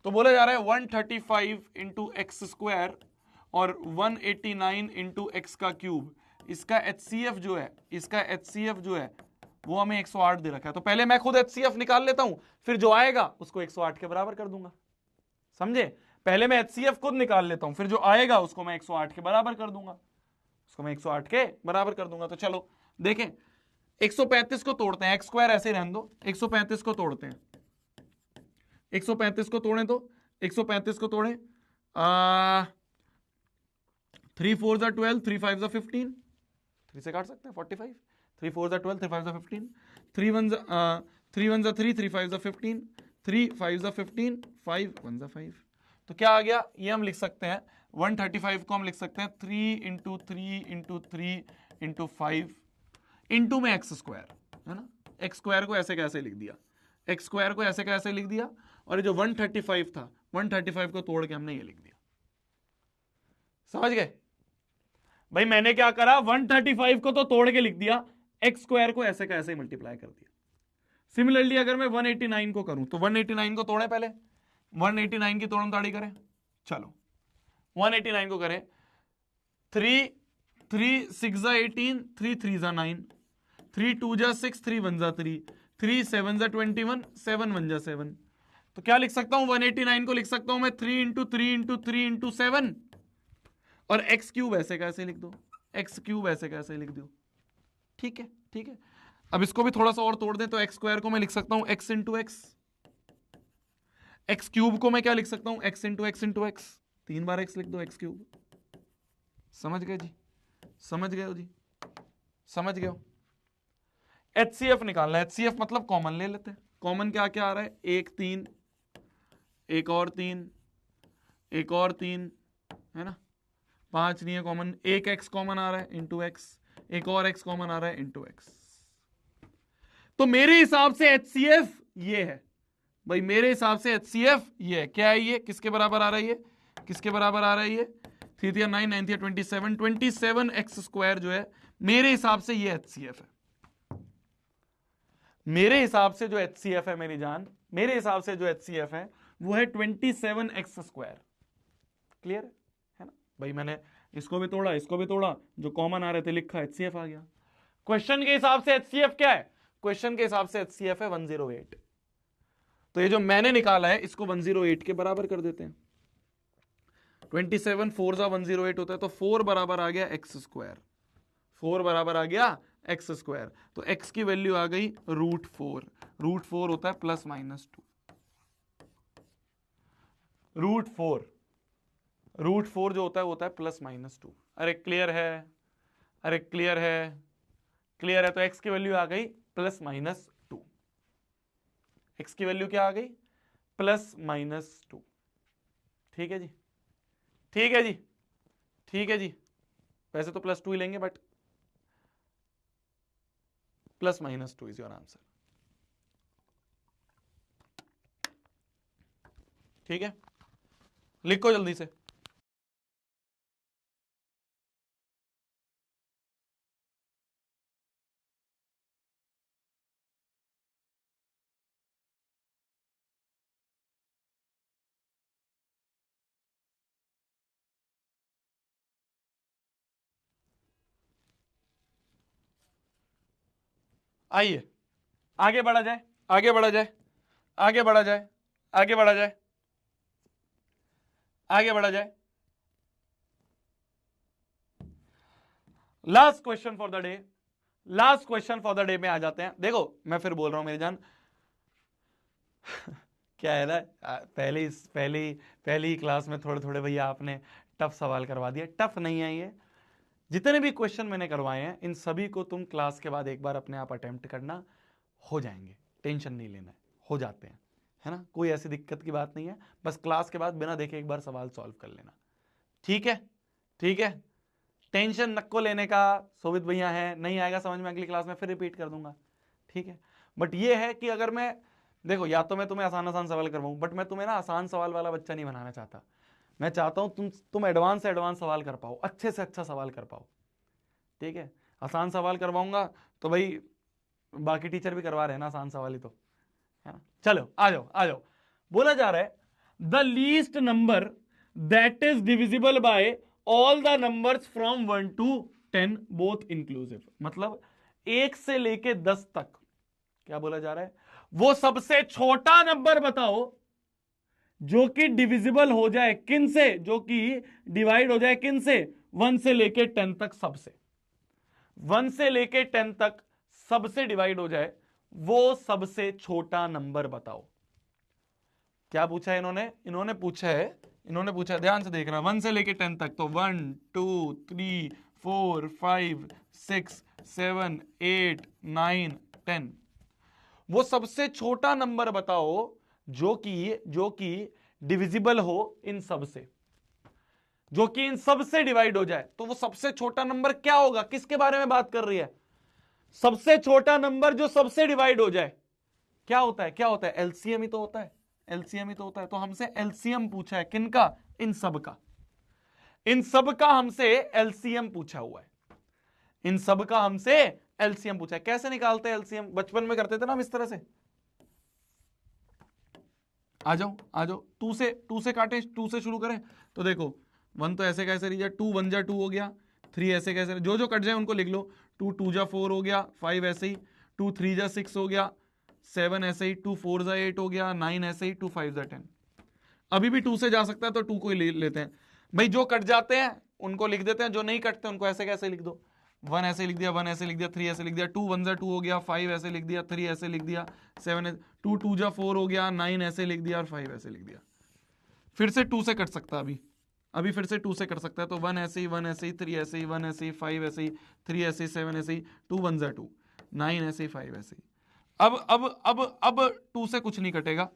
[SPEAKER 1] तो बोला जा रहा है 135 इंटू एक्स स्क्वायर और 189 इंटू एक्स का क्यूब, इसका HCF जो है, इसका HCF जो है वो हमें 108 दे रखा है। तो पहले मैं खुद HCF निकाल लेता हूं, फिर जो आएगा उसको 108 के बराबर कर दूंगा। समझे? पहले मैं HCF खुद निकाल लेता हूं, फिर जो आएगा उसको मैं 108 के बराबर कर दूंगा, उसको मैं 108 के बराबर कर दूंगा। तो चलो देखें, 135 को तोड़ते हैं, एक्स स्क्वायर ऐसे रहने दो, 135 को तोड़ते हैं, 135 को तोड़ें तो 135 को तोड़ें, 3 4 जा 12, 3 5 जा 15, 3 से काट सकते हैं 45, 3 4 जा 12, 3 5 जा 15, 3 1 जा 3, 3 5 जा 15, 3 5 जा 15, 5 1 जा 5। तो क्या आ गया? ये हम लिख सकते हैं 135 को हम लिख सकते हैं 3 इंटू 3 इंटू 3 इंटू 5 इंटू में एक्स स्क्वायर, है ना। एक्स स्क्वायर को ऐसे कैसे लिख दिया, एक्स स्क्वायर को ऐसे कैसे लिख दिया, और ये जो 135 था, 135 को तोड़ के हमने ये लिख दिया। समझ गए भाई? मैंने क्या करा, 135 को तो तोड़ के लिख दिया, एक्स स्क्वायर को ऐसे का ऐसे मल्टीप्लाई कर दिया। सिमिलरली अगर मैं 189 को करूं तो 189 को तोड़े, पहले 189 की तोड़म ताड़ी करें। चलो 189 को करें, 3 3 6 जा 18, 3 3 जा 9, 3 2 जा 6, 3 1 जा 3, 3 7 जा 21, 7 1 जा 7। तो क्या लिख सकता हूं, 189 को लिख सकता हूं मैं 3 इंटू 3 इंटू 3 इंटू 7, और एक्स क्यूब ऐसे कैसे लिख दो, एक्स क्यूब ऐसे कैसे लिख दो। ठीक है, ठीक है। अब इसको भी थोड़ा सा और तोड़ दें तो एक्स स्क्वायर को मैं लिख सकता हूं x into x, x cube को मैं क्या लिख सकता हूं, x into x into x, 3 बार एक्स लिख दो, एक्स क्यूब। समझ गए जी? समझ गए हो जी? समझ गए हो? HCF निकालना है। HCF मतलब कॉमन ले लेते हैं। कॉमन क्या क्या आ रहा है, 1 3, एक और 3, एक और 3, है ना, 5 नहीं है कॉमन, एक एक्स कॉमन आ रहा है इंटू एक्स, एक और एक्स कॉमन आ रहा है इंटू एक्स। तो मेरे हिसाब से HCF ये है भाई, मेरे हिसाब से HCF ये है। क्या है ये, किसके बराबर आ रहा है ये, किसके बराबर आ रहा है ये, 3 3 9 9 27, 27 एक्स स्क्वायर जो है, मेरे हिसाब से ये HCF है। मेरे हिसाब से जो HCF है मेरी जान, मेरे हिसाब से जो HCF है वो है 27 एक्स स्क्वायर। क्लियर है ना भाई? मैंने इसको भी तोड़ा, इसको भी तोड़ा, जो कॉमन आ रहे थे लिखा, HCF आ गया। क्वेश्चन के हिसाब से HCF क्या है, क्वेश्चन के हिसाब से HCF है 108। तो ये जो मैंने निकाला है इसको 108 के बराबर कर देते हैं। 27 4 जा 108 होता है, तो 4 बराबर आ गया एक्स स्क्वायर, 4 बराबर आ गया एक्स स्क्वायर। तो एक्स की वैल्यू आ गई √4, √4 होता है ±2, √4 जो होता है वो होता है +-2। अरे क्लियर है, अरे क्लियर है, क्लियर है। तो एक्स की वैल्यू आ गई +-2, एक्स की वैल्यू क्या आ गई, +-2। ठीक है जी, ठीक है जी, ठीक है जी। वैसे तो +2 ही लेंगे, बट +-2 इज योर आंसर। ठीक है, लिखो जल्दी से। आइए आगे बढ़ा जाए, आगे बढ़ा जाए, आगे बढ़ा जाए, आगे बढ़ा जाए, आगे बढ़ा जाए। Last question for the day, last question for the day में आ जाते हैं। देखो मैं फिर बोल रहा हूं मेरी जान, क्या है ना, पहली क्लास में थोड़े थोड़े भैया आपने टफ सवाल करवा दिया। टफ नहीं है ये, जितने भी क्वेश्चन मैंने करवाए हैं इन सभी को तुम क्लास के बाद एक बार अपने आप अटेम्प्ट करना, हो जाएंगे, टेंशन नहीं लेना है, हो जाते हैं, है ना, कोई ऐसी दिक्कत की बात नहीं है। बस क्लास के बाद बिना देखे एक बार सवाल सॉल्व कर लेना। ठीक है, ठीक है, टेंशन नको लेने का। शोभित भैया है, नहीं आएगा समझ में अगली क्लास में फिर रिपीट कर दूंगा। ठीक है, बट ये है कि अगर मैं देखो या तो मैं तुम्हें आसान आसान सवाल करवाऊं, बट मैं तुम्हें ना आसान सवाल वाला बच्चा नहीं बनाना चाहता। मैं चाहता हूं तुम एडवांस से एडवांस सवाल कर पाओ, अच्छे से अच्छा सवाल कर पाओ। ठीक है, आसान सवाल करवाऊंगा तो भाई बाकी टीचर भी करवा रहे हैं ना आसान सवाल ही, तो है ना। चलो आ जाओ आ जाओ। बोला जा रहा है the least number that is divisible by all the numbers from 1 to 10 both inclusive. मतलब 1 से लेके 10 तक, क्या बोला जा रहा है, वो सबसे छोटा नंबर बताओ जो कि डिविजिबल हो जाए किन से, जो कि डिवाइड हो जाए किन से, 1 से लेके 10 तक सबसे। 1 से लेके 10 तक सबसे डिवाइड हो जाए, वो सबसे छोटा नंबर बताओ। क्या पूछा है इन्होंने, इन्होंने पूछा ध्यान से देखना, 1 से लेके 10 तक, तो 1 2 3 4 5 6 7 8 9 10, वो सबसे छोटा नंबर बताओ जो कि डिविजिबल हो इन सब से, जो कि इन सब से डिवाइड हो जाए। तो वो सबसे छोटा नंबर क्या होगा, किसके बारे में बात कर रही है, सबसे छोटा नंबर जो सबसे डिवाइड हो जाए। क्या होता है, क्या होता है, एलसीएम ही तो होता है, एलसीएम ही तो होता है। तो हमसे एलसीएम पूछा है किनका, इन सब का, इन सब का हमसे एलसीएम पूछा हुआ है, इन सब का हमसे एलसीएम पूछा है। कैसे निकालते हैं एलसीएम, बचपन में करते थे ना हम इस तरह से। आ जाओ आ जाओ, टू से काटे, टू से शुरू करें। तो देखो 1 तो ऐसे कैसे रह 2 1 जा 2 हो गया, 3 ऐसे कैसे, जो जो कट जाए उनको लिख लो। 2 2 जा 4 हो गया, 5 ऐसे ही, 2 3 जा 6 हो गया, 7 ऐसे ही, 2 4 जा 8 हो गया, 9 ऐसे ही, 2 5 जा 10। अभी भी 2 से जा सकता है तो 2 को ही लेते हैं भाई। जो कट जाते हैं उनको लिख देते हैं, जो नहीं कटते उनको ऐसे कैसे लिख दो। 1 ऐसे लिख दिया, 1 ऐसे लिख दिया, 3 ऐसे लिख दिया, 2 1 जा 2 हो गया, 5 ऐसे लिख दिया, 3 ऐसे लिख दिया, 7 2 2 जा 4 हो गया, 9 ऐसे लिख दिया और 5 ऐसे लिख दिया। फिर से 2 से कट सकता है अभी फिर से 2 से कट सकता है। तो 1 ऐसे ही, 1 ऐसे ही, 3 ऐसे ही, 1 ऐसे ही, 5 ऐसे ही, 3 ऐसे ही, 7 ऐसे ही, 2 1 जा 2, 9 ऐसे ही, 5 ऐसे ही। अब 2 से कुछ नहीं कटेगा।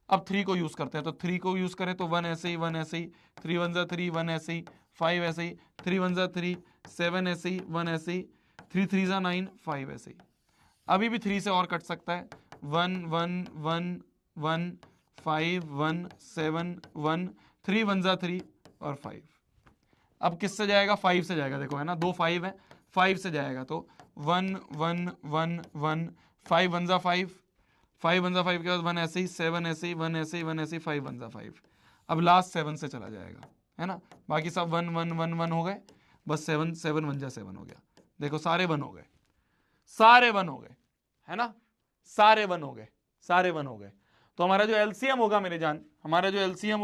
[SPEAKER 1] अब 3 को यूज करते हैं, तो 3 को यूज करें तो 1 ऐसे ही, 1 ऐसे ही, 3 1 जा 3, 1 ऐसे ही, 5 ऐसे ही, 3 1 जा 3, 7 ऐसे ही, 1 ऐसे ही, 3 3 जा 9, 5 ऐसे ही। अभी भी 3 से और कट सकता है, 1 1 1 1 5 1 7 1, 3 1 जा 3 और 5। अब किससे जाएगा, 5 से जाएगा, देखो है ना, 2 5 है, 5 से जाएगा। तो 1 1 1 1, 5 1 जा 5, 5 1 जा 5 के बाद 1 ऐसे ही, 7 ऐसे ही, 1 ऐसे ही, 1 ऐसे ही, 5 1 जा 5। अब लास्ट 7 से चला जाएगा, है ना। बाकी सब 1 1 1 1 हो गए, बस 7 7 1 जा 7 हो गया। देखो सारे 1 हो गए, सारे 1 हो गए, है ना, सारे 1 हो गए, सारे 1 हो गए। तो हमारा जो एलसीएम होगा मेरे जान, हमारा जो एलसीएम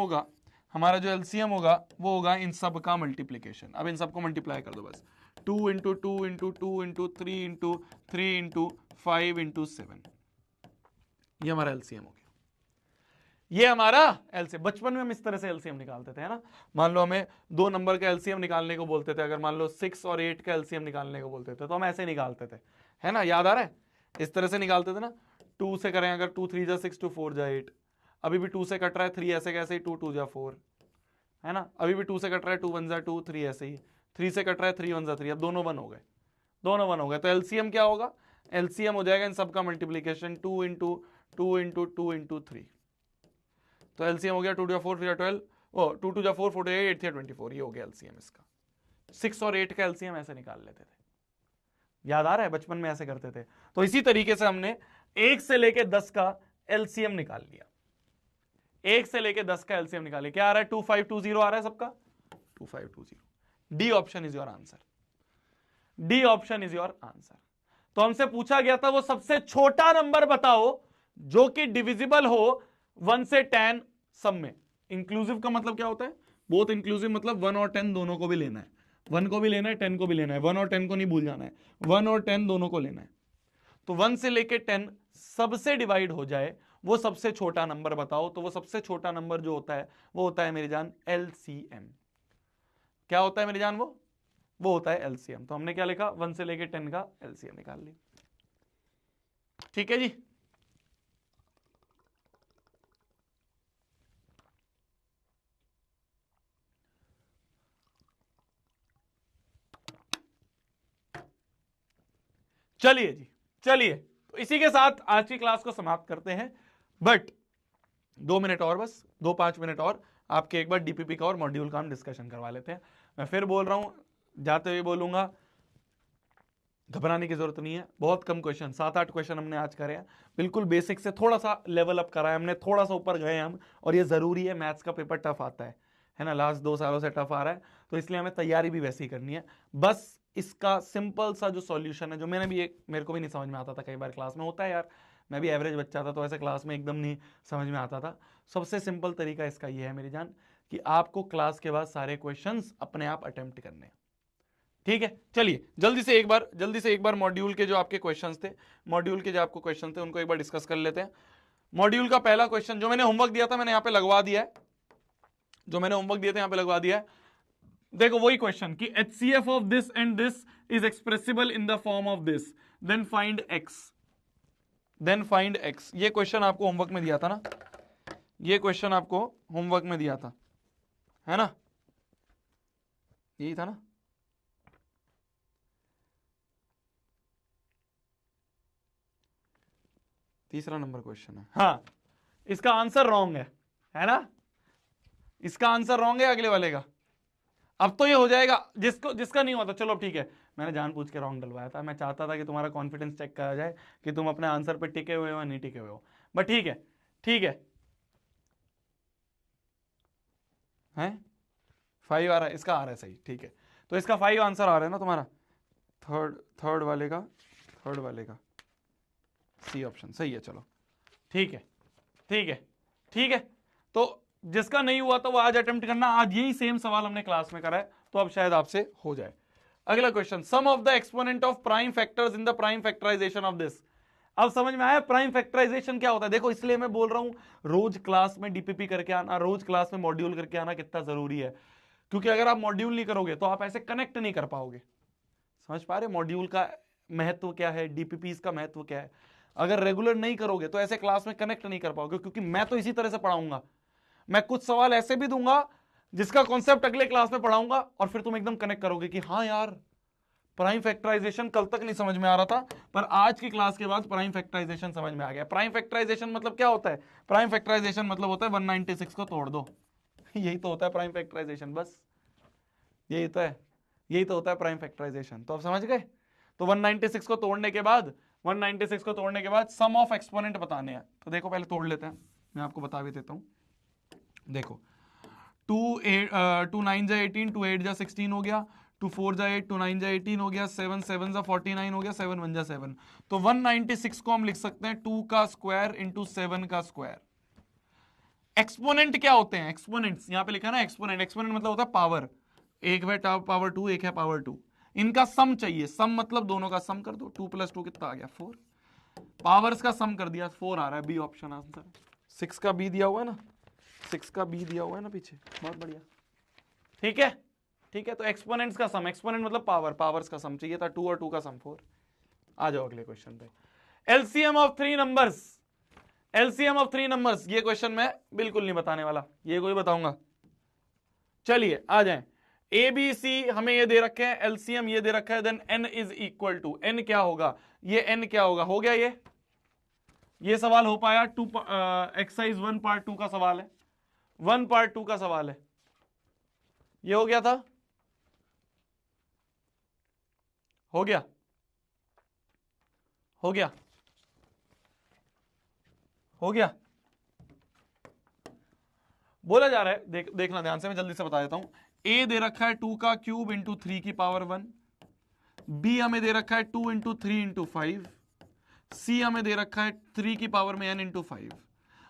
[SPEAKER 1] होगा वो होगा इन सब का मल्टीप्लीकेशन। अब इन सबको मल्टीप्लाई कर दो बस, 2 into 2 into 2 into 3 into 3 into 5 into 7, ये हमारा एलसीएम हो गया। ये हमारा एलसीएम। बचपन में हम इस तरह से एलसीएम निकालते थे, है ना। मान लो हमें 2 नंबर का एलसीएम निकालने को बोलते थे, अगर मान लो 6 और 8 का एलसीएम निकालने को बोलते थे तो हम ऐसे निकालते थे, है ना, याद आ रहा है, इस तरह से निकालते थे ना। 2 से करें अगर, 2 3 जा 6, 2 4 जा 8। अभी भी 2 से कट रहा है, 3 ऐसे कैसे ही, 2 2 जा 4, है ना। अभी भी 2 से कट रहा है, 2 1 जा 2, 3 ऐसे ही, 3 से कट रहा है, 3 1 जा 3। अब दोनों 1 हो गए, दोनों 1 हो गए। तो एलसीएम क्या होगा, एलसीएम हो जाएगा इन सबका मल्टीप्लीकेशन, 2 इंटू 2 इंटू 2 इंटू 3। तो एलसीएम हो गया 2 4 3 12, ओ 2 2 4 4 8 3 24, ये हो गया एलसीएम इसका। 6 और 8 का एलसीएम ऐसे निकाल लेते थे, याद आ रहा है, बचपन में ऐसे करते थे। तो इसी तरीके से हमने 1 से लेके 10 का एलसीएम निकाल लिया, 1 से लेके 10 का एलसीएम निकालिए। क्या आ रहा है, 2520 आ रहा है सबका, 2520। D option is your answer, D option is your answer. तो हमसे पूछा गया था वो सबसे छोटा नंबर बताओ जो कि डिविजिबल हो 1 से 10 सब में। इंक्लूसिव का मतलब क्या होता है, बोथ इंक्लूसिव मतलब 1 और 10 दोनों को भी लेना है, 1 को भी लेना है, 10 को भी लेना है, 1 और 10 को नहीं भूल जाना है, 1 और 10 दोनों को लेना है। तो 1 से लेके 10 सबसे डिवाइड हो जाए, वो सबसे छोटा नंबर बताओ। तो वो सबसे छोटा नंबर जो होता है वो होता है मेरी जान एलसीएम। क्या होता है मेरी जान, वो होता है एलसीएम। तो हमने क्या लिखा, 1 से लेके 10 का एलसीएम निकाल ली। ठीक है जी। चलिए जी, चलिए, तो इसी के साथ आज की क्लास को समाप्त करते हैं। बट 2 मिनट और, बस 2-5 मिनट और आपके एक बार डीपीपी का और मॉड्यूल का हम डिस्कशन करवा लेते हैं। मैं फिर बोल रहा हूं, जाते हुए बोलूंगा, घबराने की जरूरत नहीं है। बहुत कम क्वेश्चन, 7-8 क्वेश्चन हमने आज करे हैं, बिल्कुल बेसिक से थोड़ा सा लेवल अप करा है हमने, थोड़ा सा ऊपर गए हम, और ये जरूरी है। मैथ्स का पेपर टफ आता है ना, लास्ट 2 सालों से टफ आ रहा है, तो इसलिए हमें तैयारी भी वैसी ही करनी है। बस इसका सिंपल सा जो सॉल्यूशन है, जो मेरे को भी नहीं समझ में आता था, कई बार क्लास में होता है यार, मैं भी एवरेज बच्चा था तो ऐसे क्लास में एकदम नहीं समझ में आता था। सबसे सिंपल तरीका इसका ये है मेरी जान, कि आपको क्लास के बाद सारे क्वेश्चंस अपने आप अटेम्प्ट करने हैं। ठीक है, चलिए जल्दी से एक बार मॉड्यूल के जो आपके क्वेश्चंस थे, मॉड्यूल के जो आपको क्वेश्चन थे उनको एक बार डिस्कस कर लेते हैं। मॉड्यूल का पहला क्वेश्चन जो मैंने होमवर्क दिया था, मैंने यहां पे लगवा दिया है, जो मैंने होमवर्क दिया था यहां पे लगवा दिया है। देखो वही क्वेश्चन कि HCF of this and this is expressible in the form of this, then find x। ये क्वेश्चन आपको होमवर्क में दिया था ना, ये क्वेश्चन आपको होमवर्क में दिया था, है ना, यही था ना। तीसरा नंबर क्वेश्चन है, हाँ। इसका आंसर रॉन्ग है ना, इसका आंसर रॉन्ग है अगले वाले का। अब तो ये हो जाएगा, जिसका नहीं होता, चलो ठीक है, मैंने जानबूझ के रॉन्ग डलवाया था, मैं चाहता था कि तुम्हारा कॉन्फिडेंस चेक करा जाए कि तुम अपने आंसर पे टिके हुए हो या नहीं टिके हुए हो, बट ठीक है, हैं 5 आ रहा है, इसका आ रहा है सही, ठीक है। तो इसका 5 आंसर आ रहा है ना तुम्हारा, थर्ड वाले का सी ऑप्शन सही है। चलो ठीक है। तो जिसका नहीं हुआ तो वो आज अटेम्प्ट करना, आज यही सेम सवाल हमने क्लास में करा है, तो अब शायद आपसे हो जाए। अगला question, sum of the exponent of prime factors in the prime factorisation of this. अब समझ में आया प्राइम फैक्टराइजेशन क्या होता है। देखो इसलिए मैं बोल रहा हूं रोज क्लास में डीपीपी करके आना, रोज क्लास में मॉड्यूल करके आना कितना जरूरी है, क्योंकि अगर आप मॉड्यूल नहीं करोगे तो आप ऐसे कनेक्ट नहीं कर पाओगे। समझ पा रहे मॉड्यूल का महत्व क्या है, डीपीपी का महत्व क्या है। अगर रेगुलर नहीं करोगे तो ऐसे क्लास में कनेक्ट नहीं कर पाओगे, क्योंकि मैं तो इसी तरह से पढ़ाऊंगा, मैं कुछ सवाल ऐसे भी दूंगा जिसका कॉन्सेप्ट अगले क्लास में पढ़ाऊंगा, और फिर तुम एकदम कनेक्ट करोगे कि हाँ यार प्राइम फैक्टराइजेशन कल तक नहीं समझ में आ रहा था, पर आज की क्लास के बाद प्राइम फैक्टराइजेशन समझ में आ गया। प्राइम फैक्टराइजेशन मतलब क्या होता है, प्राइम फैक्टराइजेशन मतलब होता है 196 को तोड़ दो यही तो होता है प्राइम फैक्टराइजेशन, बस यही तो होता है प्राइम फैक्टराइजेशन। तो आप समझ गए। तो 196 को तोड़ने के बाद सम ऑफ एक्सपोनेंट बताने हैं। तो देखो पहले तोड़ लेते हैं, मैं आपको बता भी देता हूं। देखो 2 9 जा 18, 2 8 जा 16 हो गया, 2 4 जा 8, 2 9 जा 18 हो गया, 7 7 जा 49 हो गया, 7 1 जा 7। तो 196 को हम लिख सकते हैं 2 का स्क्वायर इंटू 7 का स्क्वायर। एक्सपोनेंट क्या होते हैं, एक्सपोनेंट्स यहां पे लिखा ना, एक्सपोनेंट मतलब होता है पावर, एक है पावर 2, एक है पावर 2, इनका सम चाहिए। सम मतलब दोनों का सम कर दो, 2 + 2 कितना आ गया 4, पावर्स का सम कर दिया 4 आ रहा है, बी ऑप्शन आंसर। 6 का बी दिया हुआ है ना, 6 का बी दिया हुआ है ना पीछे, बहुत बढ़िया। ठीक है तो एक्सपोनेंट्स का सम, एक्सपोनेंट मतलब पावर, पावर्स का सम चाहिए था, 2 और 2 का सम 4। आ जाओ अगले क्वेश्चन पे, LCM of 3 numbers. LCM of 3 numbers, ये क्वेश्चन मैं बिल्कुल नहीं बताने वाला, ये कोई बताऊंगा। चलिए आ जाएं, ए बी सी हमें ये दे रखे हैं, एलसीएम ये दे रखा है, then n is equal to, n क्या होगा, ये एन क्या होगा, हो गया ये सवाल हो पाया। एक्सरसाइज 1 पार्ट 2 का सवाल है, 1 पार्ट 2 का सवाल है, ये हो गया था, हो गया बोला जा रहा है, देखना ध्यान से, मैं जल्दी से बता देता हूं। ए दे रखा है 2 का क्यूब इंटू 3 की पावर 1, बी हमें दे रखा है 2 इंटू 3 इंटू 5, सी हमें दे रखा है 3 की पावर में n इंटू 5।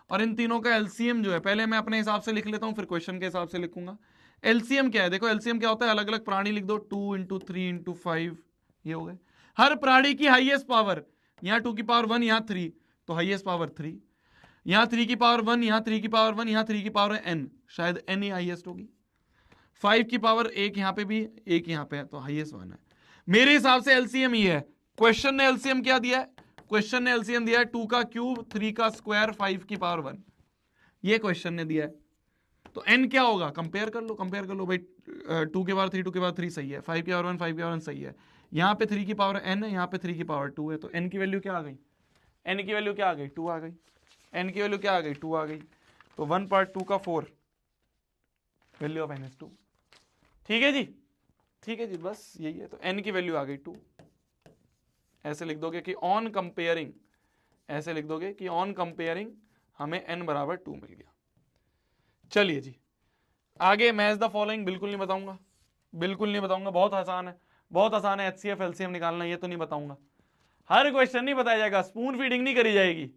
[SPEAKER 1] और इन तीनों का एलसीएम जो है, पहले मैं अपने हिसाब से लिख लेता हूं, फिर क्वेश्चन के हिसाब से लिखूंगा। एलसीएम क्या है, देखो एलसीएम क्या होता है, अलग अलग प्राणी लिख दो, 2 इंटू 3 इंटू 5, ये हो गए। हर प्राणी की हाईएस्ट पावर, यहां 2 की पावर 1, यहां 3, तो हाईएस्ट पावर 3, यहां 3 की पावर 1, यहां 3 की पावर 1, यहां 3 की पावर n, शायद n ही हाईएस्ट होगी। 5 की पावर 1 यहां पे भी, 1 यहां पे है, तो हाईएस्ट 1 है। मेरे हिसाब से एलसीएम ही है। क्वेश्चन ने एलसीएम क्या दिया है, क्वेश्चन ने एलसीएम दिया है 2 का क्यूब, 3 का स्क्वायर, 5 की पावर 1, ये क्वेश्चन ने दिया है। तो n क्या होगा, कंपेयर कर लो भाई, 2 के पावर 3, 2 के पावर 3 सही है, 5 की पावर 1, 5 की पावर 1 सही है, यहां पे 3 की पावर n है, यहां पे 3 की पावर 2 है, तो n की वैल्यू क्या आ गई, n की वैल्यू क्या आ गई, 2 आ गई। एन की वैल्यू क्या आ गई, 2 आ गई, तो 1/2 का 4 वैल्यू ऑफ एन इज 2। ठीक है जी, ठीक है जी, बस यही है। तो एन की वैल्यू आ गई 2। ऐसे लिख दोगे कि ऑन कंपेयरिंग, ऐसे लिख दोगे कि ऑन कंपेयरिंग हमें n बराबर 2 मिल गया। चलिए जी आगे, मैच द फॉलोइंग बिल्कुल नहीं बताऊंगा, बिल्कुल नहीं बताऊंगा, बहुत आसान है, बहुत आसान है। HCF LCM निकालना, ये तो नहीं बताऊंगा। हर क्वेश्चन नहीं बताया जाएगा, स्पून फीडिंग नहीं करी जाएगी,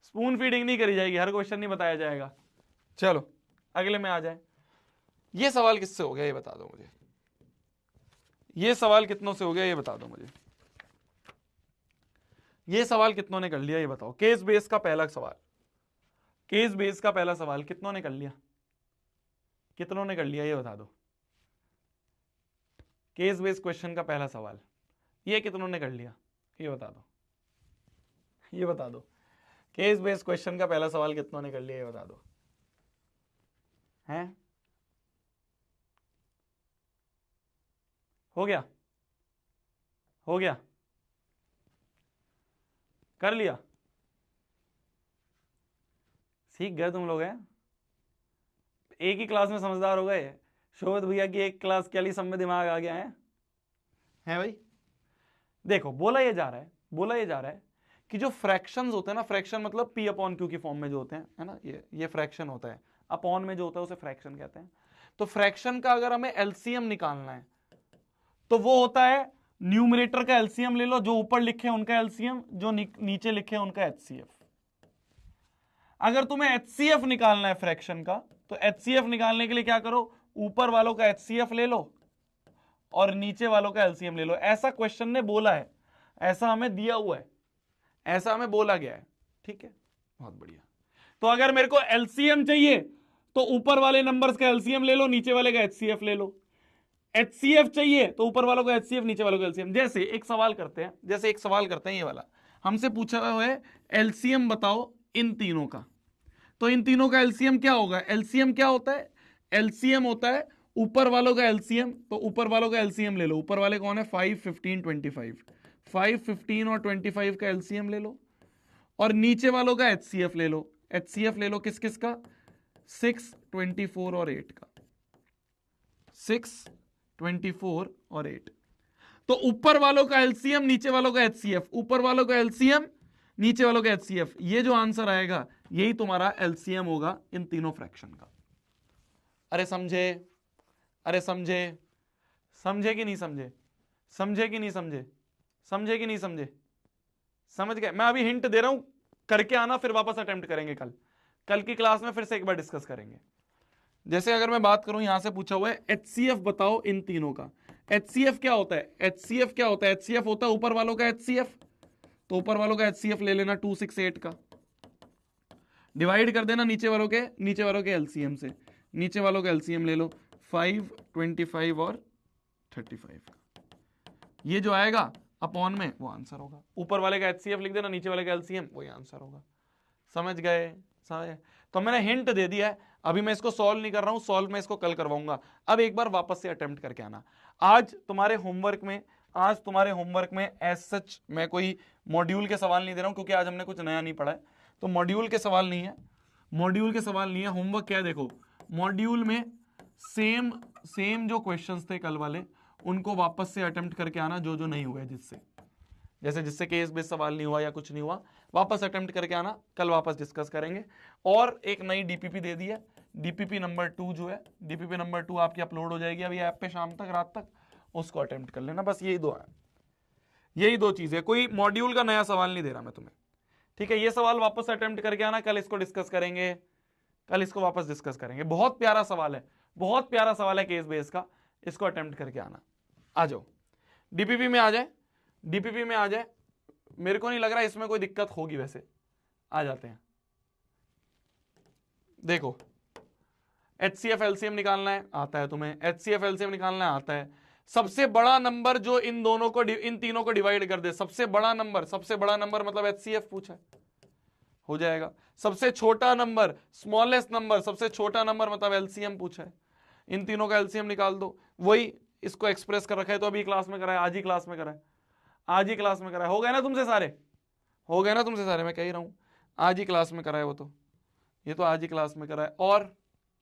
[SPEAKER 1] स्पून फीडिंग नहीं करी जाएगी, हर क्वेश्चन नहीं बताया जाएगा। चलो अगले में आ जाए। ये सवाल किससे हो गया ये बता दो मुझे, ये सवाल कितनों से हो गया ये बता दो मुझे, ये सवाल कितनों ने कर लिया ये बताओ। केस बेस का पहला सवाल, केस बेस का पहला सवाल कितनों ने कर लिया, कितनों ने कर लिया ये बता दो। केस बेस क्वेश्चन का पहला सवाल ये कितनों ने कर लिया ये बता दो, ये बता दो। केस बेस क्वेश्चन का पहला सवाल कितनों ने कर लिया ये बता दो। हैं, हो गया, हो गया, कर लिया, सीख गए तुम लोग हैं। एक ही क्लास में समझदार हो गए, शोभित भैया की एक क्लास के लिए सब में दिमाग आ गया है भाई। देखो बोला ये जा रहा है, बोला ये जा रहा है कि जो फ्रैक्शंस होते हैं ना, फ्रैक्शन मतलब P अपॉन Q की फॉर्म में जो होते हैं, है ना, ये फ्रैक्शन होता है, अपॉन में जो होता है उसे फ्रैक्शन कहते हैं। तो फ्रैक्शन का अगर हमें एलसीएम निकालना है तो वो होता है, न्यूमरेटर का एलसीएम ले लो, जो ऊपर लिखे उनका एलसीएम, जो नीचे लिखे उनका एचसीएफ। अगर तुम्हें एचसीएफ निकालना है फ्रैक्शन का, तो एचसीएफ निकालने के लिए क्या करो, ऊपर वालों का एचसीएफ ले लो और नीचे वालों का एलसीएम ले लो। ऐसा क्वेश्चन ने बोला है, ऐसा हमें दिया हुआ है, ऐसा हमें बोला गया है। ठीक है, बहुत बढ़िया। तो अगर मेरे को एलसीएम चाहिए तो ऊपर वाले नंबर्स का एलसीएम ले लो, नीचे वाले का एचसीएफ ले लो। एचसीएफ चाहिए तो ऊपर वालों का एचसीएफ, नीचे वालों का एलसीएम। जैसे एक सवाल करते हैं, जैसे एक सवाल करते हैं, ये वाला हमसे पूछा हुआ है एलसीएम बताओ इन तीनों का। तो इन तीनों का एलसीएम क्या होगा, एलसीएम क्या होता है, एलसीएम होता है ऊपर वालों का एलसीएम। तो ऊपर वालों का एलसीएम ले लो, ऊपर वाले कौन है, 5, 15, 25, 5, 15 और 25 का एलसीएम ले लो, और नीचे वालों का एचसीएफ ले लो। एचसीएफ ले लो किस किस का, 6, 24 और 8 का, 6, 24 और 8। तो ऊपर वालों का एलसीएम, नीचे वालों का एचसीएफ, ऊपर वालों का एलसीएम, नीचे वालों का एचसीएफ, ये जो आंसर आएगा यही तुम्हारा एलसीएम होगा इन तीनों फ्रैक्शन का। अरे समझे, अरे समझे, समझे कि नहीं समझे, समझे कि नहीं समझे, समझे कि नहीं समझे, समझ गए। मैं अभी हिंट दे रहा हूं, करके आना, फिर वापस अटेम्प्ट करेंगे कल की क्लास में, फिर से एक बार डिस्कस करेंगे। जैसे अगर मैं बात करूं, यहां से पूछा हुआ है एचसीएफ बताओ इन तीनों का। एचसीएफ क्या होता है, एचसीएफ क्या होता है, एचसीएफ होता है ऊपर वालों का एचसीएफ। तो ऊपर वालों का एचसीएफ ले लेना 2, 6, 8 का, डिवाइड कर देना नीचे वालों के एलसीएम से। नीचे वालों का एलसीएम ले लो 5, 25 और 35 का। ये जो आएगा अपॉन में वो आंसर होगा। ऊपर वाले का एचसीएफ लिख देना, नीचे वाले का एलसीएम, वही आंसर होगा। समझ गए, समझ। तो मैंने हिंट दे दिया है, अभी मैं इसको सॉल्व नहीं कर रहा हूं, सॉल्व मैं इसको कल करवाऊंगा। अब एक बार वापस से अटेम्प्ट करके आना। आज तुम्हारे होमवर्क में एज सच मैं कोई मॉड्यूल के सवाल नहीं दे रहा हूं, क्योंकि आज हमने कुछ नया नहीं पढ़ा है, तो मॉड्यूल के सवाल नहीं है, मॉड्यूल के सवाल नहीं है। होमवर्क क्या है, देखो मॉड्यूल में सेम जो क्वेश्चंस थे कल वाले, उनको वापस से अटेम्प्ट करके आना, जो जो नहीं हुए, जिससे केस बेस सवाल नहीं हुआ या कुछ नहीं हुआ, वापस अटेम्प्ट करके आना, कल वापस डिस्कस करेंगे। और एक नई डीपीपी दे दी है, डीपीपी नंबर 2 जो है, डीपीपी नंबर 2 आपकी अपलोड हो जाएगी अभी ऐप पे शाम तक, रात तक, उसको अटेम्प्ट कर लेना। बस यही दो है, यही दो चीजें, कोई मॉड्यूल का नया सवाल नहीं दे रहा मैं तुम्हें। ठीक है, ये सवाल वापस अटेम्प्ट करके आना, कल इसको डिस्कस करेंगे, कल इसको वापस डिस्कस करेंगे। बहुत प्यारा सवाल है, बहुत प्यारा सवाल है केस बेस का, इसको अटेम्प्ट करके आना। आ जाओ डीपीपी में आ जाए, डीपीपी में आ जाए। मेरे को नहीं लग रहा इसमें कोई दिक्कत होगी, वैसे आ जाते हैं। देखो एचसीएफ एलसीएम निकालना है, आता है तुम्हें, एचसीएफ एलसीएम निकालना है, आता है। सबसे बड़ा नंबर जो इन तीनों को डिवाइड कर दे, सबसे बड़ा नंबर मतलब एचसीएफ पूछा है, हो जाएगा। सबसे छोटा नंबर, स्मॉलेस्ट नंबर, सबसे छोटा नंबर मतलब एलसीएम पूछा है। इन तीनों का एलसीएम निकाल दो, वही इसको एक्सप्रेस कर रखा है। तो अभी क्लास में कराया, आज ही क्लास में कराया, आज ही क्लास में कराया। हो गए ना तुमसे सारे, हो गए ना तुमसे सारे, मैं कह ही रहा हूं। आज ही क्लास में कराए वो तो, ये तो आज ही क्लास में कराए। और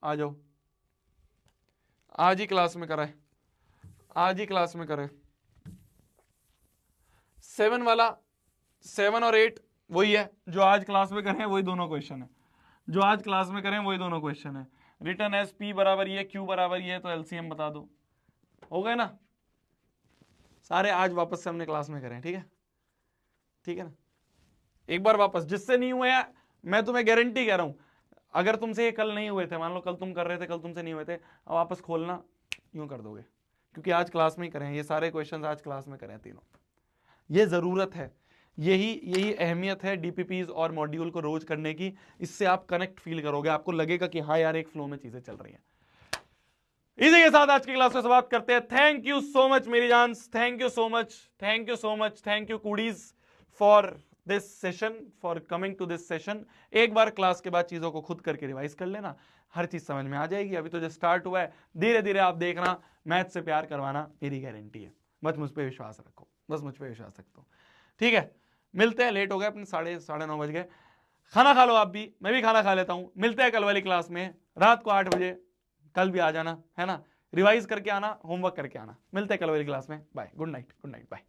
[SPEAKER 1] आ जाओ, आज ही क्लास में कराए, आज ही क्लास में कराए। 7 वाला, 7 और 8 वही है जो आज क्लास में करें, वही दोनों क्वेश्चन है जो आज क्लास में करें, वही दोनों क्वेश्चन है। रिटर्न एस पी बराबर ये, क्यू बराबर ये, तो एलसीएम बता दो। हो गए ना सारे, आज वापस से हमने क्लास में करें, ठीक है, ठीक है ना। एक बार वापस, जिससे नहीं हुए हैं, मैं तुम्हें गारंटी कह रहा हूं, अगर तुमसे ये कल नहीं हुए थे, मान लो कल तुम कर रहे थे, कल तुमसे नहीं हुए थे, अब वापस खोलना यूं कर दोगे, क्योंकि आज क्लास में ही करें ये सारे क्वेश्चंस, आज क्लास में करें तीनों। ये जरूरत है, यही अहमियत है डीपीपीज और मॉड्यूल को रोज करने की। इससे आप कनेक्ट फील करोगे, आपको लगेगा कि हाँ यार एक फ्लो में चीजें चल रही हैं। इसी के साथ आज की क्लास में समाप्त करते हैं। थैंक यू सो मच मेरी जान, thank you so much, thank you so much, thank you कूडीज for this session, for coming to this session. एक बार क्लास के बाद चीजों को खुद करके रिवाइज कर लेना, हर चीज समझ में आ जाएगी। अभी तो जो स्टार्ट हुआ है, धीरे धीरे आप देखना, मैथ से प्यार करवाना मेरी गारंटी है। बस मुझ पर विश्वास रखो, बस मुझ पर विश्वास रखो, ठीक है। मिलते हैं, लेट हो गए अपने, 9:30 बज गए। खाना खा लो आप भी, मैं भी खाना खा लेता हूं। मिलते हैं कल वाली क्लास में रात को 8 बजे। कल भी आ जाना, है ना, रिवाइज करके आना, होमवर्क करके आना। मिलते हैं कल वाली क्लास में, bye, good night, good night, bye.